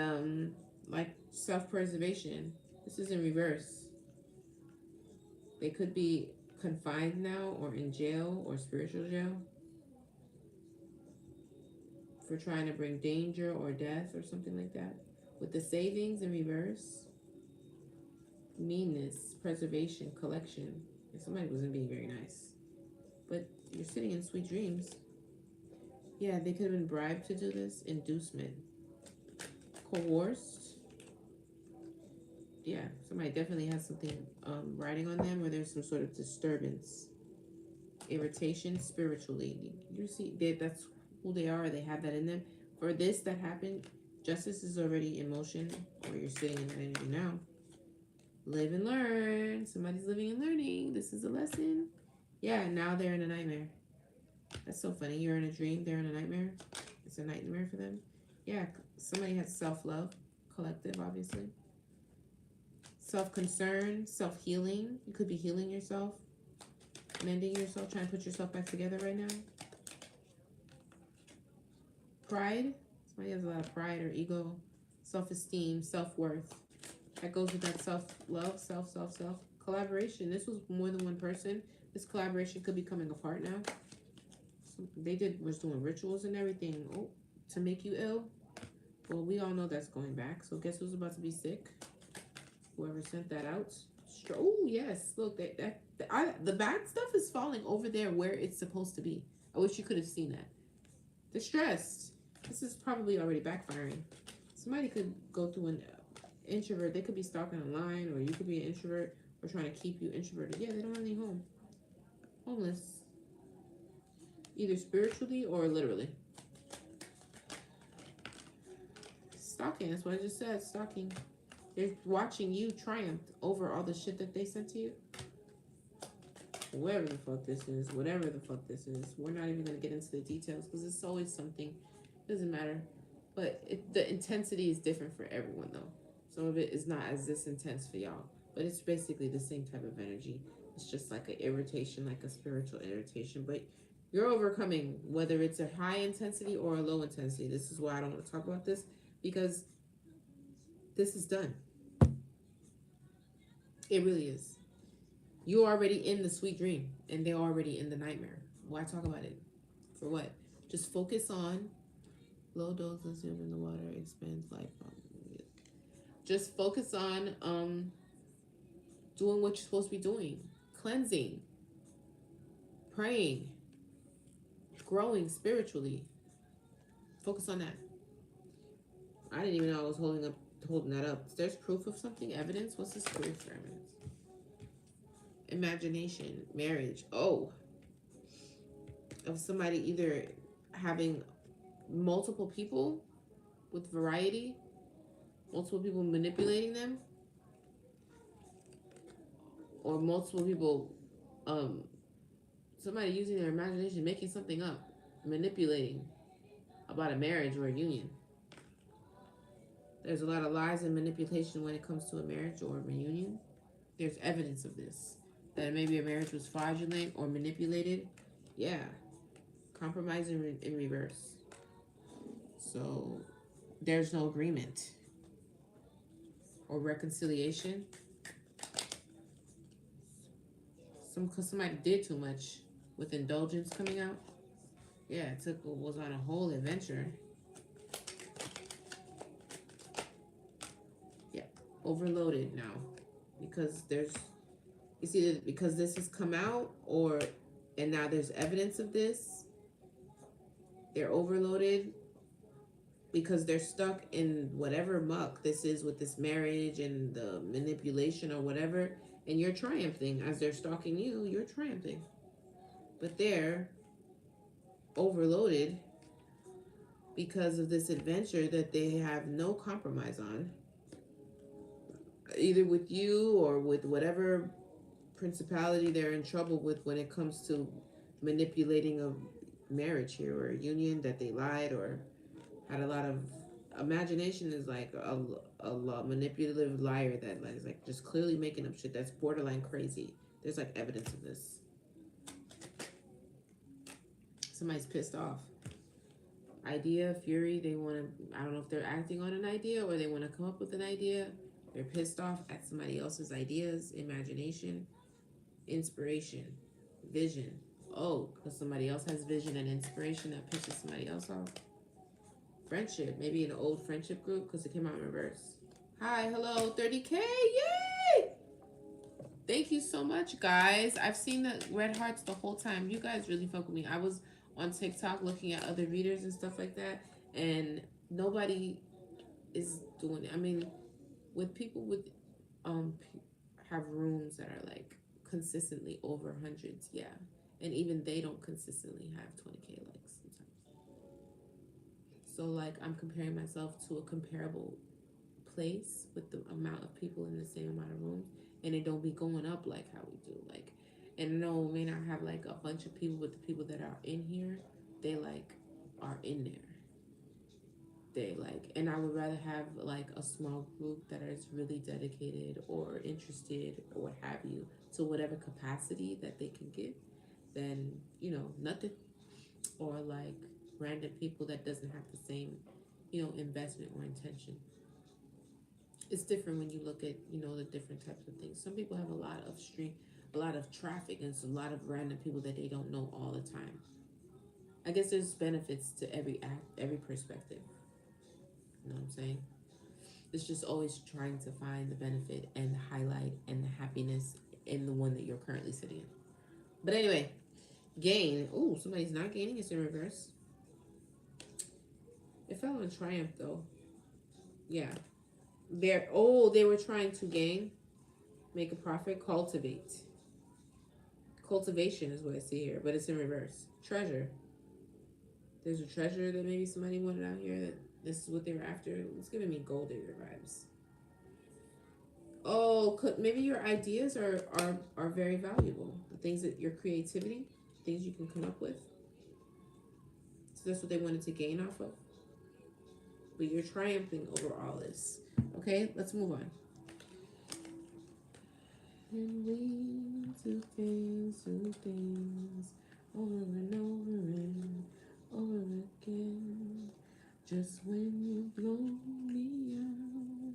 [SPEAKER 1] like self-preservation. This is in reverse. They could be confined now or in jail or spiritual jail for trying to bring danger or death or something like that. With the savings in reverse, meanness, preservation, collection. If somebody wasn't being very nice. But you're sitting in sweet dreams. Yeah, they could have been bribed to do this. Inducement. Coerced. Yeah, somebody definitely has something riding on them, or there's some sort of disturbance. Irritation spiritually. You see, that's who they are. They have that in them. For this that happened, Justice is already in motion, or you're sitting in that energy now. Live and learn. Somebody's living and learning. This is a lesson. Yeah, now they're in a nightmare. That's so funny. You're in a dream, they're in a nightmare. It's a nightmare for them. Yeah, somebody has self-love, collective, obviously. Self-concern, self-healing. You could be healing yourself, mending yourself, trying to put yourself back together right now. Pride. Somebody has a lot of pride or ego. Self-esteem, self-worth. That goes with that self-love, self. Collaboration. This was more than one person. This collaboration could be coming apart now. Was doing rituals and everything to make you ill. Well, we all know that's going back. So guess who's about to be sick? Whoever sent that out. Oh yes, look, the bad stuff is falling over there where it's supposed to be. I wish you could have seen that. Distressed. This is probably already backfiring. Somebody could go through an introvert. They could be stalking online, or you could be an introvert or trying to keep you introverted. Yeah, they don't have any home. Homeless. Either spiritually or literally. Stalking, that's what I just said, stalking. They're watching you triumph over all the shit that they sent to you. Whatever the fuck this is, whatever the fuck this is. We're not even going to get into the details because it's always something. Doesn't matter. But the intensity is different for everyone, though. Some of it is not as this intense for y'all. But it's basically the same type of energy. It's just like an irritation, like a spiritual irritation. But you're overcoming, whether it's a high intensity or a low intensity. This is why I don't want to talk about this, because this is done. It really is. You're already in the sweet dream, and they're already in the nightmare. Why talk about it? For what? Just focus on low dose lithium in the water expands life. Just focus on doing what you're supposed to be doing. Cleansing. Praying. Growing spiritually. Focus on that. I didn't even know I was holding that up. There's proof of something, evidence. What's this proof for evidence? Imagination, marriage. Oh, of somebody either having multiple people with variety, multiple people manipulating them, or multiple people, somebody using their imagination, making something up, manipulating about a marriage or a union. There's a lot of lies and manipulation when it comes to a marriage or a reunion. There's evidence of this. That maybe a marriage was fraudulent or manipulated. Yeah. Compromise in reverse. So there's no agreement or reconciliation. Somebody did too much with indulgence coming out. Yeah, was on a whole adventure. Yeah, overloaded now because it's either because this has come out and now there's evidence of this. They're overloaded because they're stuck in whatever muck this is with this marriage and the manipulation or whatever. And you're triumphing as they're stalking you. You're triumphing. But they're overloaded because of this adventure that they have no compromise on. Either with you or with whatever principality they're in trouble with when it comes to manipulating a marriage here or a union, that they lied or had a lot of imagination. Is like a manipulative liar that is like just clearly making up shit that's borderline crazy. There's like evidence of this. Somebody's pissed off. Idea, fury, they want to, I don't know if they're acting on an idea or they want to come up with an idea. They're pissed off at somebody else's ideas, imagination, inspiration, vision. Oh, because somebody else has vision and inspiration that pisses somebody else off. Friendship, maybe an old friendship group because it came out in reverse. Hi, hello, 30K, yay! Thank you so much, guys. I've seen the red hearts the whole time. You guys really fuck with me. I was on TikTok looking at other readers and stuff like that, and nobody is doing it. I mean, with people with have rooms that are like consistently over hundreds, yeah, and even they don't consistently have 20K likes sometimes. So like I'm comparing myself to a comparable place with the amount of people in the same amount of rooms, and it don't be going up like how we do. Like, and no, we may not have like a bunch of people, but the people that are in here, they like are in there. They like, and I would rather have like a small group that is really dedicated or interested or what have you to whatever capacity that they can give than, you know, nothing, or like random people that doesn't have the same, you know, investment or intention. It's different when you look at, you know, the different types of things. Some people have a lot of stream, a lot of traffic, and it's a lot of random people that they don't know all the time. I guess there's benefits to every act, every perspective. You know what I'm saying? It's just always trying to find the benefit and the highlight and the happiness in the one that you're currently sitting in. But anyway, gain. Oh, somebody's not gaining. It's in reverse. It fell on triumph though. Yeah. They were trying to gain, make a profit, cultivate. Cultivation is what I see here, but it's in reverse. Treasure. There's a treasure that maybe somebody wanted out here that this is what they were after. It's giving me gold digger vibes. Oh, maybe your ideas are very valuable. The things that your creativity, things you can come up with. So that's what they wanted to gain off of. But you're triumphing over all this. Okay, let's move on. And we do things over and over again. Just when you blow me out,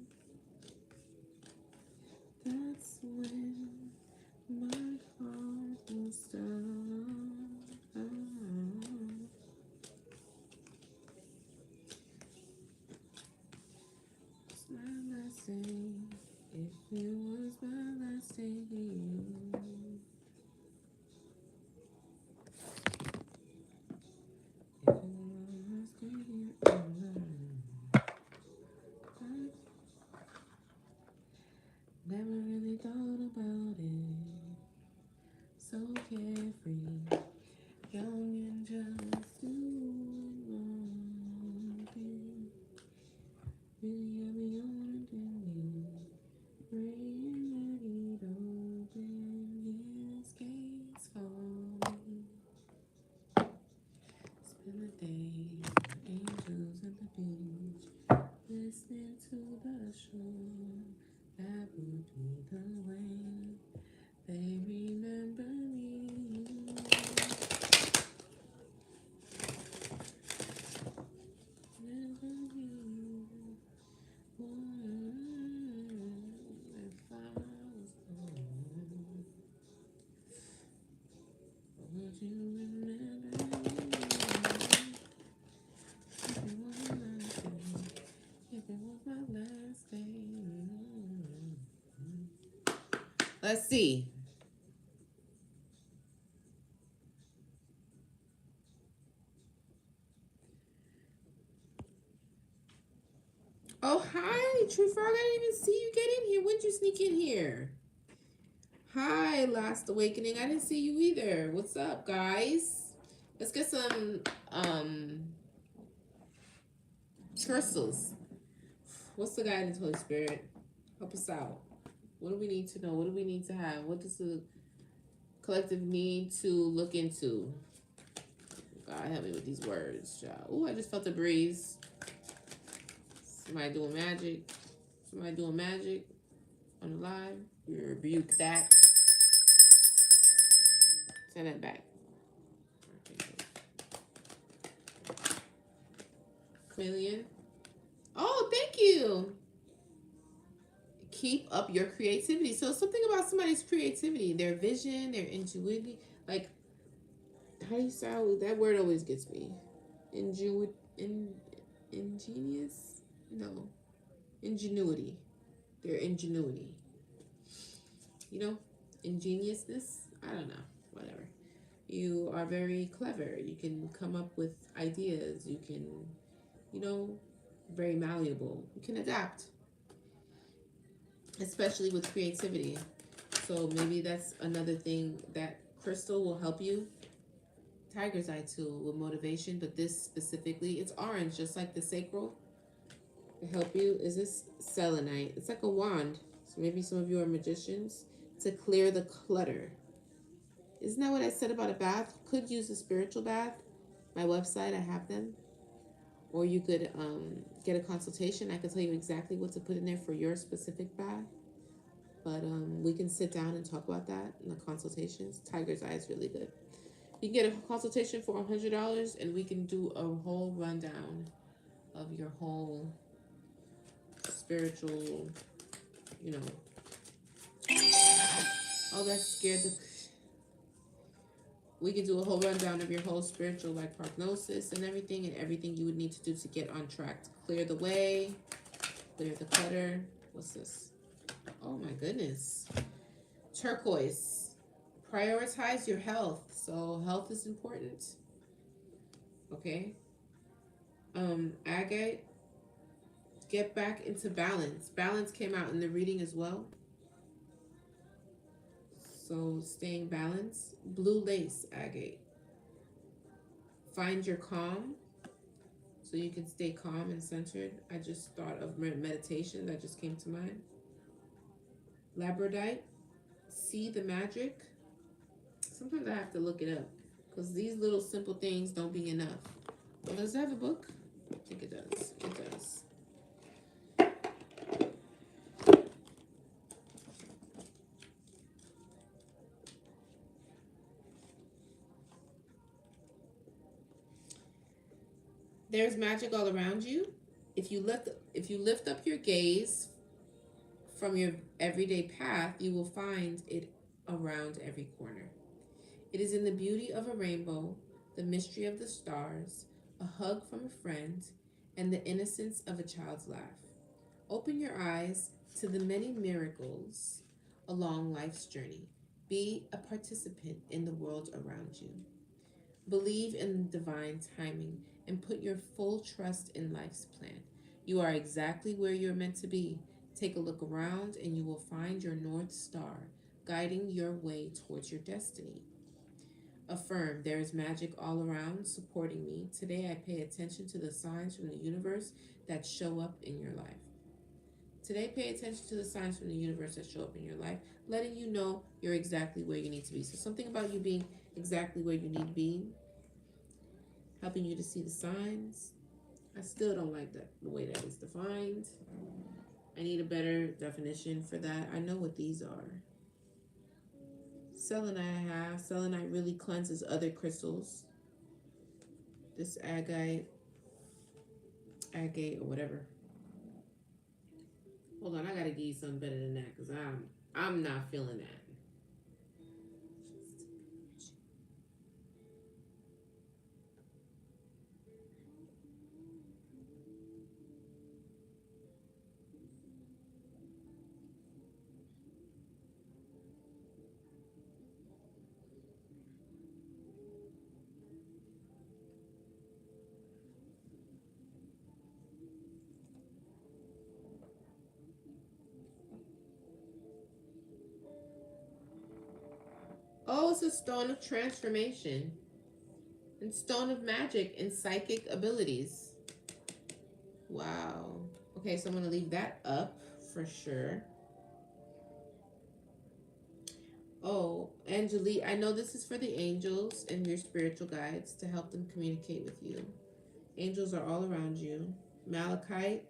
[SPEAKER 1] that's when my heart will stop. It's my last day. If it was my last day to you. If it was my last day to you. Never really thought about it. So carefree, young and just doing one thing. Really, I'll be on me. Praying that he'd open his gates for me. Spend the day, angels at the beach, listening to the shore. That would be the way they remember me. Remember me. If I was gone, would you remember me? If it was my last day, if it was my last day. Let's see. Oh, hi, True Frog. I didn't even see you get in here. When did you sneak in here? Hi, Last Awakening. I didn't see you either. What's up, guys? Let's get some crystals. What's the guidance, Holy Spirit? Help us out. What do we need to know? What do we need to have? What does the collective need to look into? God, help me with these words, child. Ooh, I just felt a breeze. Somebody doing magic. Somebody doing magic on the live. We rebuke that. Send that back. Chameleon. Oh, thank you. Keep up your creativity. So something about somebody's creativity, their vision, their ingenuity. Like, how do you sound? That word always gets me. Ingenious? No. Ingenuity. Their ingenuity. You know? Ingeniousness? I don't know. Whatever. You are very clever. You can come up with ideas. You can, you know, very malleable. You can adapt. Especially with creativity. So maybe that's another thing that crystal will help you Tiger's eye too with motivation, but this specifically, it's orange, just like the sacral. To help you is this selenite. It's like a wand. So maybe some of you are magicians to clear the clutter. Isn't that what I said about a bath? You could use a spiritual bath. My website, I have them. Or you could get a consultation. I can tell you exactly what to put in there for your specific bath. But we can sit down and talk about that in the consultations. Tiger's eye is really good. You can get a consultation for $100, and we can do a whole rundown of your whole spiritual, you know. Oh, that scared the. We can do a whole rundown of your whole spiritual, like prognosis and everything you would need to do to get on track, to clear the way, clear the clutter. What's this? Oh my goodness. Turquoise. Prioritize your health. So health is important. Okay. Agate. Get back into balance. Balance came out in the reading as well. So staying balanced. Blue lace, agate. Find your calm. So you can stay calm and centered. I just thought of meditation. That just came to mind. Labradorite. See the magic. Sometimes I have to look it up, because these little simple things don't be enough. Well, does it have a book? I think it does. It does. There's magic all around you. If you lift up your gaze from your everyday path, you will find it around every corner. It is in the beauty of a rainbow, the mystery of the stars, a hug from a friend, and the innocence of a child's laugh. Open your eyes to the many miracles along life's journey. Be a participant in the world around you. Believe in divine timing and put your full trust in life's plan. You are exactly where you're meant to be. Take a look around and you will find your North Star guiding your way towards your destiny. Affirm, there is magic all around supporting me. Today I pay attention to the signs from the universe that show up in your life. Today, pay attention to the signs from the universe that show up in your life, letting you know you're exactly where you need to be. So something about you being exactly where you need to be, helping you to see the signs. I still don't like that the way that is defined. I need a better definition for that. I know what these are. Selenite I have. Selenite really cleanses other crystals. This agate or whatever. Hold on, I gotta give you something better than that, because I'm not feeling that. Oh, it's a stone of transformation and stone of magic and psychic abilities. Wow. Okay, so I'm going to leave that up for sure. Oh, Angelique, I know this is for the angels and your spiritual guides to help them communicate with you. Angels are all around you. Malachite,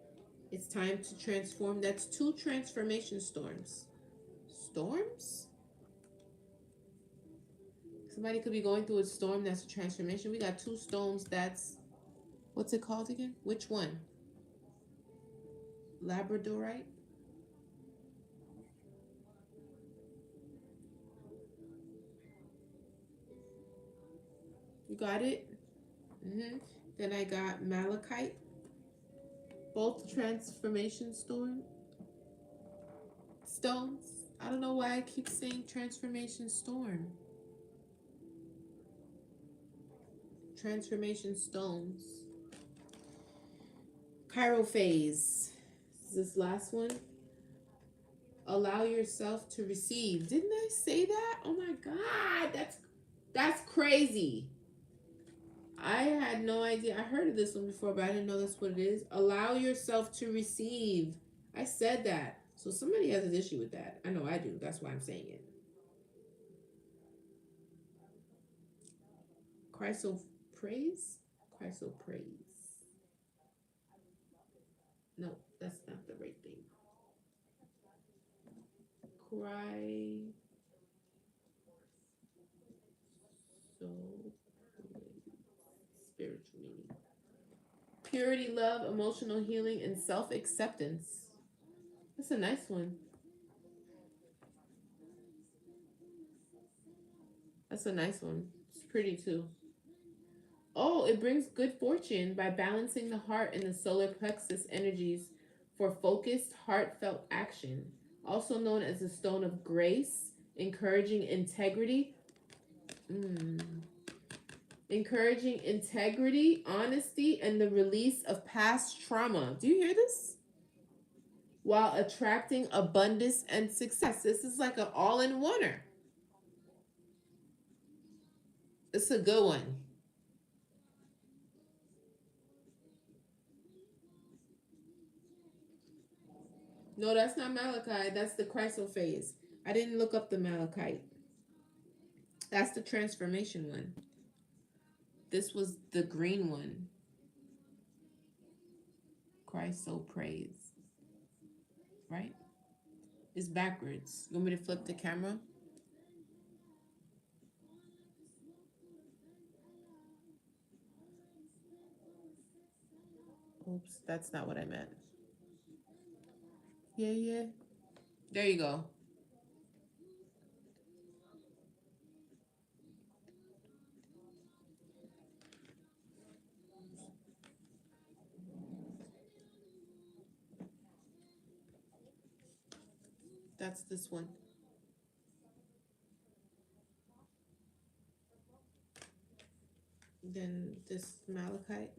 [SPEAKER 1] it's time to transform. That's 2 transformation storms. Storms? Somebody could be going through a storm that's a transformation. We got 2 storms that's, what's it called again? Which one? Labradorite? You got it? Then I got Malachite. Both transformation stones. I don't know why I keep saying transformation storm. Transformation stones. Chirophase. This last one. Allow yourself to receive. Didn't I say that? Oh my God, that's crazy. I had no idea. I heard of this one before, but I didn't know that's what it is. Allow yourself to receive. I said that. So somebody has an issue with that. I know I do. That's why I'm saying it. Christ praise? Christ praise. No, that's not the right thing. Cry so spiritual meaning. Purity, love, emotional healing, and self acceptance. That's a nice one. That's a nice one. It's pretty too. Oh, it brings good fortune by balancing the heart and the solar plexus energies for focused, heartfelt action. Also known as the stone of grace, encouraging integrity. Mm. Encouraging integrity, honesty, and the release of past trauma. Do you hear this? While attracting abundance and success. This is like an all in oneer. It's a good one. No, that's not Malachite. That's the chrysophase. I didn't look up the Malachite. That's the transformation one. This was the green one. Christ so praise. Right? It's backwards. You want me to flip the camera? Oops, that's not what I meant. Yeah, yeah. There you go. That's this one. Then this Malachite.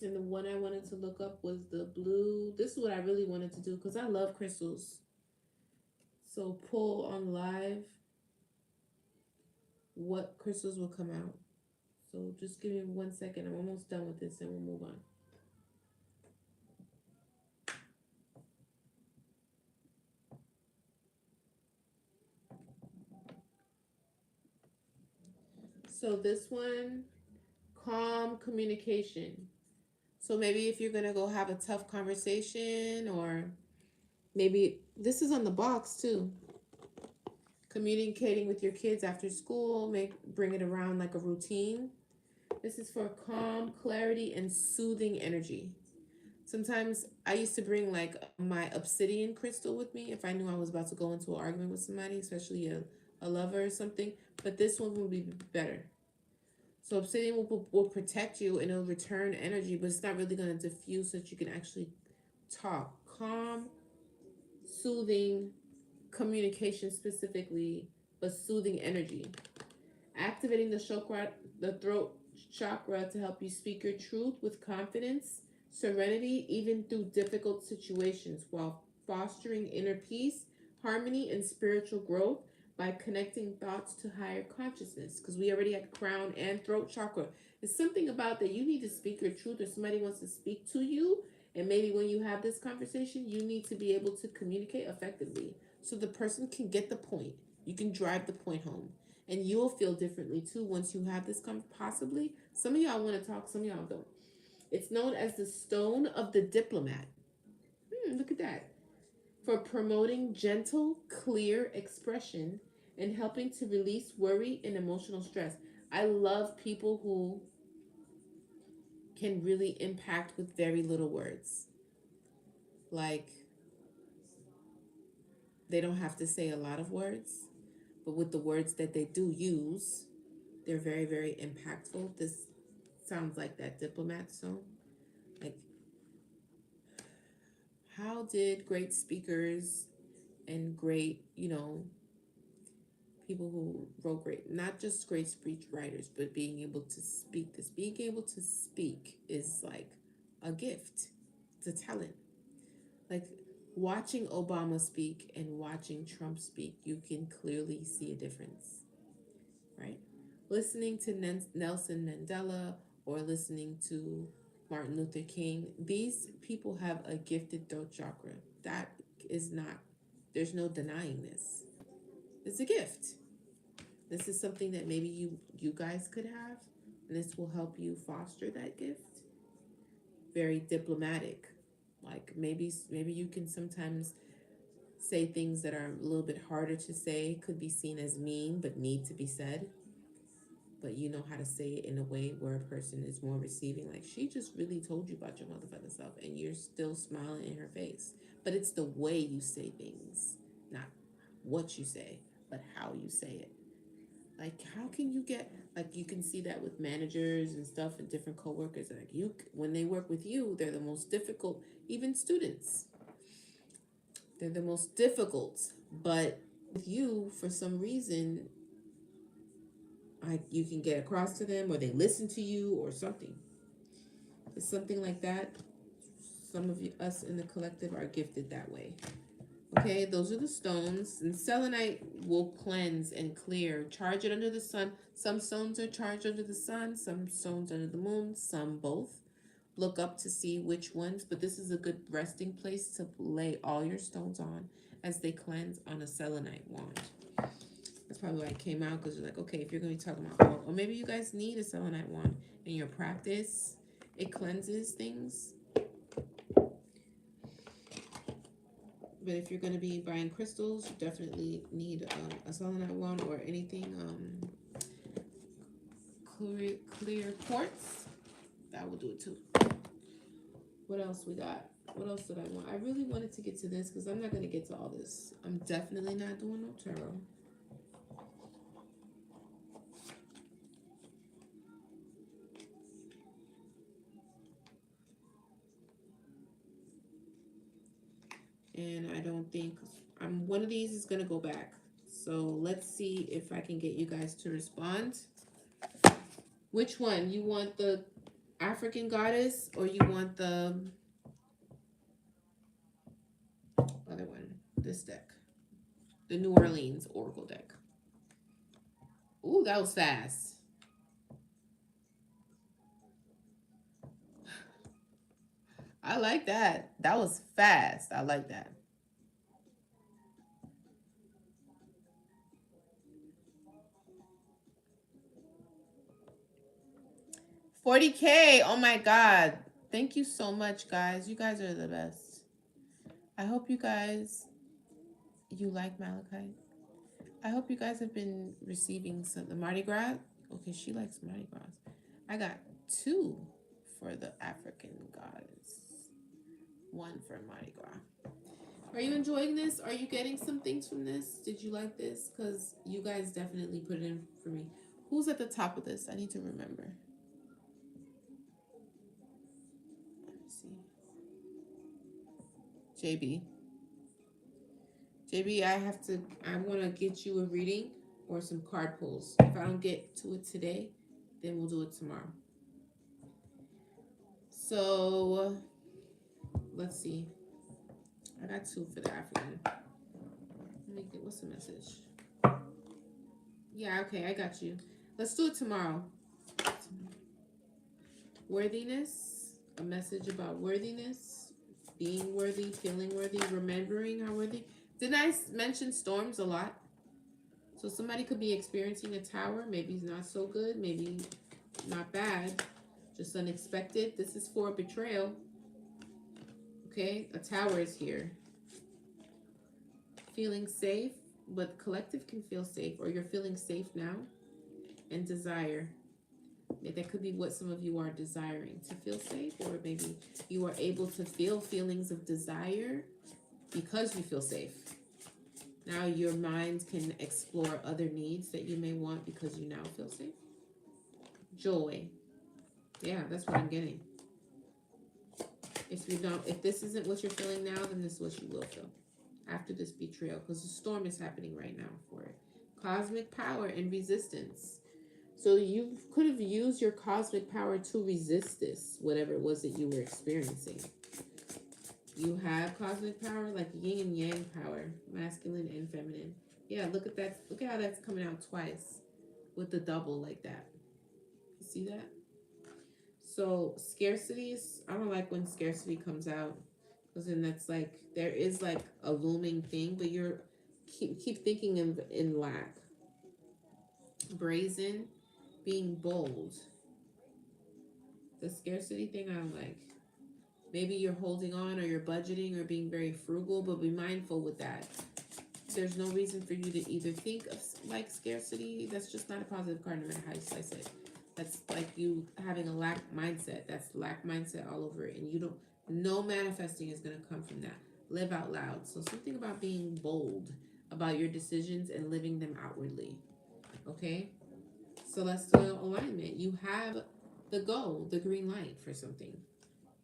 [SPEAKER 1] And the one I wanted to look up was the blue. This is what I really wanted to do because I love crystals. So pull on live what crystals will come out. So just give me 1 second. I'm almost done with this and we'll move on. So this one, calm communication. So maybe if you're gonna go have a tough conversation, or maybe this is on the box too. Communicating with your kids after school, bring it around like a routine. This is for calm, clarity, and soothing energy. Sometimes I used to bring like my obsidian crystal with me if I knew I was about to go into an argument with somebody, especially a lover or something. But this one will be better. So obsidian will protect you and it'll return energy, but it's not really going to diffuse so that you can actually talk. Calm, soothing communication specifically, but soothing energy. Activating the throat chakra to help you speak your truth with confidence, serenity, even through difficult situations, while fostering inner peace, harmony, and spiritual growth by connecting thoughts to higher consciousness. Because we already had crown and throat chakra. It's something about that you need to speak your truth, or somebody wants to speak to you. And maybe when you have this conversation, you need to be able to communicate effectively so the person can get the point. You can drive the point home. And you will feel differently too once you have this possibly. Some of y'all want to talk, some of y'all don't. It's known as the stone of the diplomat. Look at that. For promoting gentle, clear expression and helping to release worry and emotional stress. I love people who can really impact with very little words. Like, they don't have to say a lot of words, but with the words that they do use, they're very, very impactful. This sounds like that diplomat song. Like, how did great speakers and great, people who wrote great, not just great speech writers, but being able to speak this, being able to speak is like a gift, it's a talent. Like, Watching Obama speak and watching Trump speak, you can clearly see a difference, right? Listening to Nelson Mandela or listening to Martin Luther King, these people have a gifted throat chakra. That is not, there's no denying this. It's a gift. This is something that maybe you guys could have, and this will help you foster that gift. Very diplomatic. Like maybe you can sometimes say things that are a little bit harder to say, could be seen as mean but need to be said, but you know how to say it in a way where a person is more receiving. Like, she just really told you about your motherfucking self and you're still smiling in her face. But it's the way you say things, not what you say, but how you say it. Like, how can you get, like, you can see that with managers and stuff and different coworkers. Like, you, when they work with you, they're the most difficult. Even students, they're the most difficult. But with you, for some reason, you can get across to them, or they listen to you, or something. It's something like that. Some of us in the collective are gifted that way. Okay, those are the stones. And selenite will cleanse and clear. Charge it under the sun. Some stones are charged under the sun, some stones under the moon, some both. Look up to see which ones, but this is a good resting place to lay all your stones on as they cleanse on a selenite wand. That's probably why it came out, because you're like, okay, if you're going to be talking about, or maybe you guys need a selenite wand in your practice. It cleanses things. But if you're going to be buying crystals, you definitely need a selenite wand or anything clear quartz. That will do it too. What else we got? What else did I want? I really wanted to get to this because I'm not going to get to all this. I'm definitely not doing no tarot. And I don't think one of these is going to go back. So let's see if I can get you guys to respond. Which one? You want the African goddess, or you want the other one? This deck. The New Orleans Oracle deck. Ooh, that was fast. I like that. That was fast. I like that. $40K. Oh my God. Thank you so much, guys. You guys are the best. I hope you guys, you like Malachite. I hope you guys have been receiving some, the Mardi Gras. Okay, she likes Mardi Gras. I got 2 for the African goddess. 1 for Mardi Gras. Are you enjoying this? Are you getting some things from this? Did you like this? Because you guys definitely put it in for me. Who's at the top of this? I need to remember. Let me see. JB. JB, I want to get you a reading or some card pulls. If I don't get to it today, then we'll do it tomorrow. So, let's see. I got 2 for the African. Let me get, what's the message? Yeah, okay, I got you. Let's do it tomorrow. Worthiness, a message about worthiness, being worthy, feeling worthy, remembering how worthy. Didn't I mention storms a lot? So somebody could be experiencing a tower. Maybe it's not so good, maybe not bad, just unexpected. This is for betrayal. Okay, a tower is here. Feeling safe, but collective can feel safe, or you're feeling safe now. And desire. That could be what some of you are desiring, to feel safe, or maybe you are able to feel feelings of desire because you feel safe. Now your mind can explore other needs that you may want because you now feel safe. Joy. Yeah, that's what I'm getting. If this isn't what you're feeling now, then this is what you will feel after this betrayal, because the storm is happening right now for it. Cosmic power and resistance. So you could have used your cosmic power to resist this, whatever it was that you were experiencing. You have cosmic power, like yin and yang power, masculine and feminine. Yeah, look at that. Look at how that's coming out twice with the double like that. You see that? So scarcities, I don't like when scarcity comes out because then that's like there is like a looming thing, but you're keep thinking in lack. Brazen, being bold. The scarcity thing I don't like. Maybe you're holding on or you're budgeting or being very frugal, but be mindful with that. There's no reason for you to either think of like scarcity. That's just not a positive card no matter how you slice it. That's like you having a lack mindset. That's lack mindset all over it. And you don't, no manifesting is going to come from that. Live out loud. So something about being bold about your decisions and living them outwardly. Okay? Celestial alignment. You have the go, the green light for something.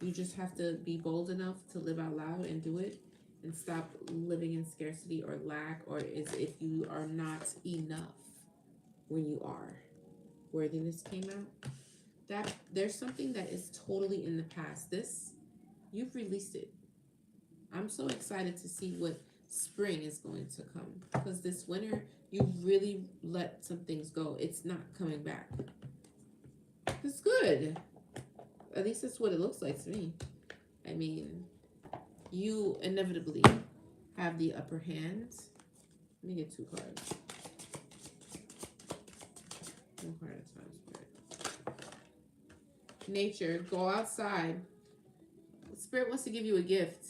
[SPEAKER 1] You just have to be bold enough to live out loud and do it and stop living in scarcity or lack or as if you are not enough when you are. Worthiness came out. That there's something that is totally in the past. This, you've released it. I'm so excited to see what spring is going to come because this winter you really let some things go. It's not coming back. It's good. At least that's what it looks like to me. I mean, you inevitably have the upper hand. Let me get 2 cards. 1 card at a time, Spirit. Nature, go outside. Spirit wants to give you a gift.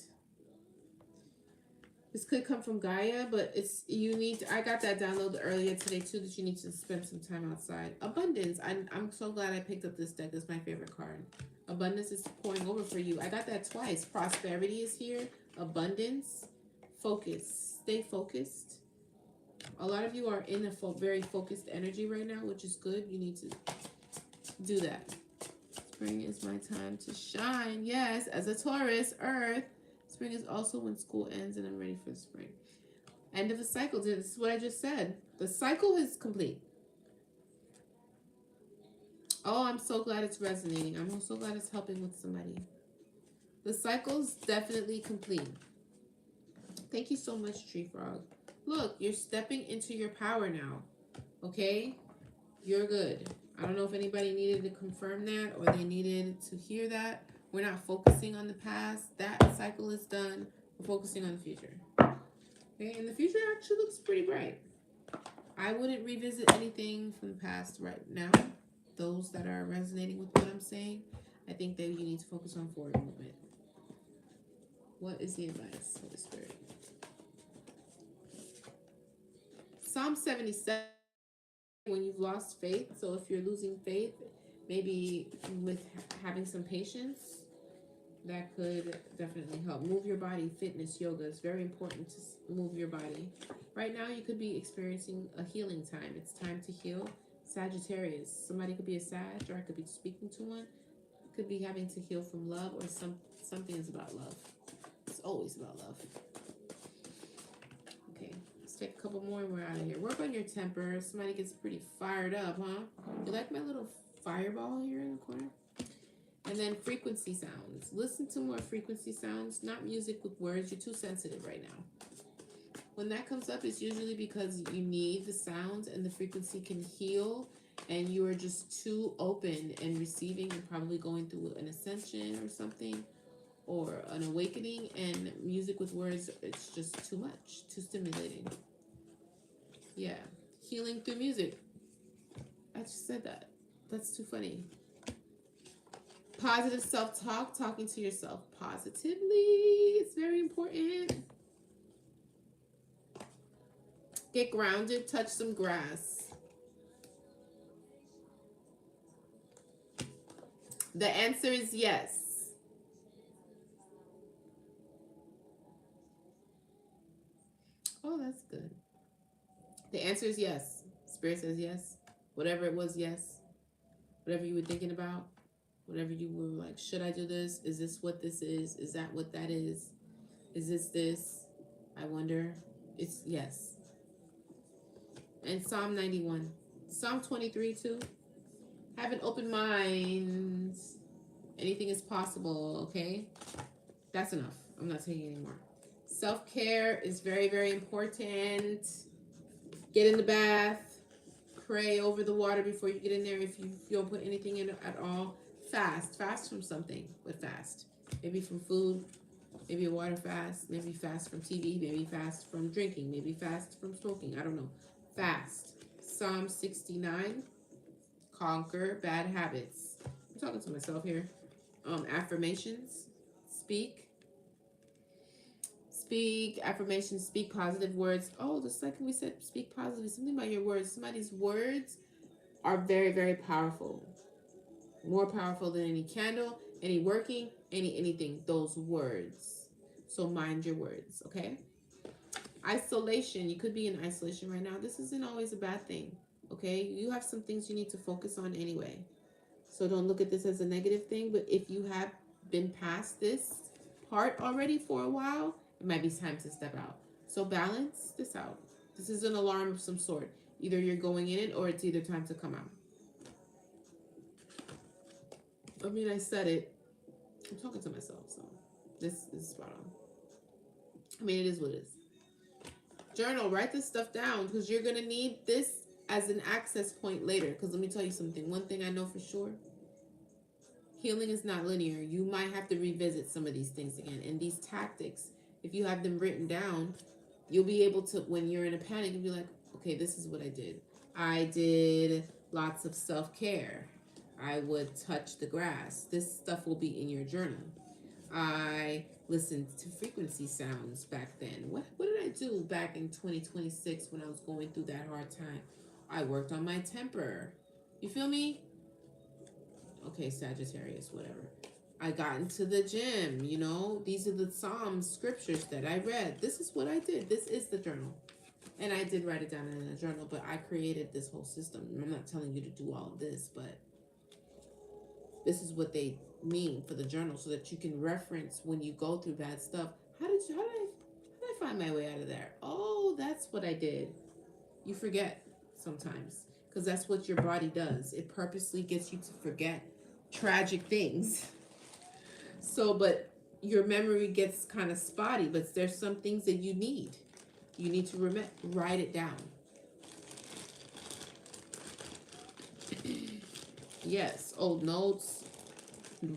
[SPEAKER 1] This could come from Gaia, but it's you need to, I got that download earlier today too, that you need to spend some time outside. Abundance. I'm so glad I picked up this deck. It's my favorite card. Abundance is pouring over for you. I got that twice. Prosperity is here. Abundance. Focus. Stay focused. A lot of you are in a very focused energy right now, which is good. You need to do that. Spring is my time to shine. Yes, as a Taurus, Earth. Spring is also when school ends and I'm ready for the spring. End of a cycle. This is what I just said. The cycle is complete. Oh, I'm so glad it's resonating. I'm so glad it's helping with somebody. The cycle's definitely complete. Thank you so much, Tree Frog. Look, you're stepping into your power now. Okay? You're good. I don't know if anybody needed to confirm that or they needed to hear that. We're not focusing on the past. That cycle is done. We're focusing on the future. Okay? And the future actually looks pretty bright. I wouldn't revisit anything from the past right now. Those that are resonating with what I'm saying, I think that you need to focus on forward movement. What is the advice, Holy Spirit? Psalm 77, when you've lost faith. So if you're losing faith, maybe with having some patience, that could definitely help. Move your body. Fitness, yoga is very important to move your body. Right now, you could be experiencing a healing time. It's time to heal. Sagittarius, somebody could be a Sag, or I could be speaking to one. Could be having to heal from love, or something is about love. It's always about love. Okay, let's take a couple more and we're out of here. Work on your temper. Somebody gets pretty fired up, huh? You like my little fireball here in the corner? And then frequency sounds. Listen to more frequency sounds, not music with words. You're too sensitive right now. When that comes up, it's usually because you need the sounds and the frequency can heal and you are just too open and receiving and probably going through an ascension or something or an awakening, and music with words, it's just too much, too stimulating. Yeah. Healing through music. I just said that. That's too funny. Positive self-talk, talking to yourself positively. It's very important. Get grounded, touch some grass. The answer is yes. Oh, that's good. The answer is yes. Spirit says yes. Whatever it was, yes. Whatever you were thinking about, whatever you were like, should I do this? Is this what this is? Is that what that is? Is this? I wonder. It's yes. And Psalm 91. Psalm 23 too. Have an open mind. Anything is possible, okay? That's enough. I'm not taking any more. Self-care is very, very important. Get in the bath. Pray over the water before you get in there if you don't put anything in at all. Fast. Fast from something, but fast. Maybe from food. Maybe a water fast. Maybe fast from TV. Maybe fast from drinking. Maybe fast from smoking. I don't know. Fast. Psalm 69. Conquer bad habits. I'm talking to myself here. Affirmations. Speak affirmations, speak positive words. Oh, just like we said, speak positively. Something about your words. Somebody's words are very, very powerful. More powerful than any candle, any working, anything. Those words. So mind your words, okay? Isolation. You could be in isolation right now. This isn't always a bad thing, okay? You have some things you need to focus on anyway. So don't look at this as a negative thing, but if you have been past this part already for a while, it might be time to step out. So balance this out. This is an alarm of some sort. Either you're going in it or it's either time to come out. I mean, I said it. I'm talking to myself, so this is spot on. I mean, it is what it is. Journal, write this stuff down because you're going to need this as an access point later. Because let me tell you something. One thing I know for sure. Healing is not linear. You might have to revisit some of these things again. And these tactics, if you have them written down, you'll be able to, when you're in a panic, you'll be like, okay, this is what I did. I did lots of self-care. I would touch the grass. This stuff will be in your journal. I listened to frequency sounds back then. What did I do back in 2026 when I was going through that hard time? I worked on my temper. You feel me? Okay, Sagittarius, whatever. I got into the gym, you know. These are the Psalms, scriptures that I read. This is what I did. This is the journal. And I did write it down in a journal, but I created this whole system. I'm not telling you to do all of this, but this is what they mean for the journal so that you can reference when you go through bad stuff. How did I find my way out of there? Oh, that's what I did. You forget sometimes because that's what your body does. It purposely gets you to forget tragic things. So, but your memory gets kind of spotty, but there's some things that you need. You need to write it down. Yes, old notes.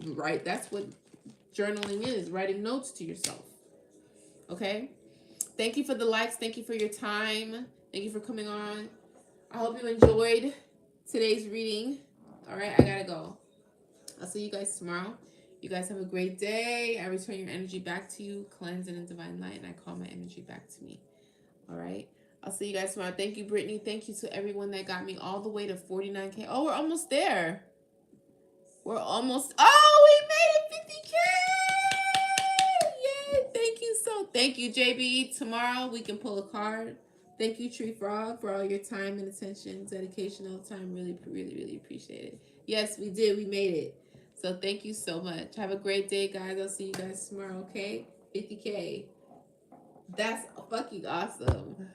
[SPEAKER 1] Right, that's what journaling is, writing notes to yourself. Okay? Thank you for the likes. Thank you for your time. Thank you for coming on. I hope you enjoyed today's reading. All right, I gotta go. I'll see you guys tomorrow. You guys have a great day. I return your energy back to you. Cleanse it in Divine Light, and I call my energy back to me. All right? I'll see you guys tomorrow. Thank you, Brittany. Thank you to everyone that got me all the way to 49K. Oh, we're almost there. We're almost... Oh, we made it 50K! Yay! Thank you, JB. Tomorrow we can pull a card. Thank you, Tree Frog, for all your time and attention, dedication all the time. Really, really, really appreciate it. Yes, we did. We made it. So thank you so much. Have a great day, guys. I'll see you guys tomorrow, okay? 50K. That's fucking awesome.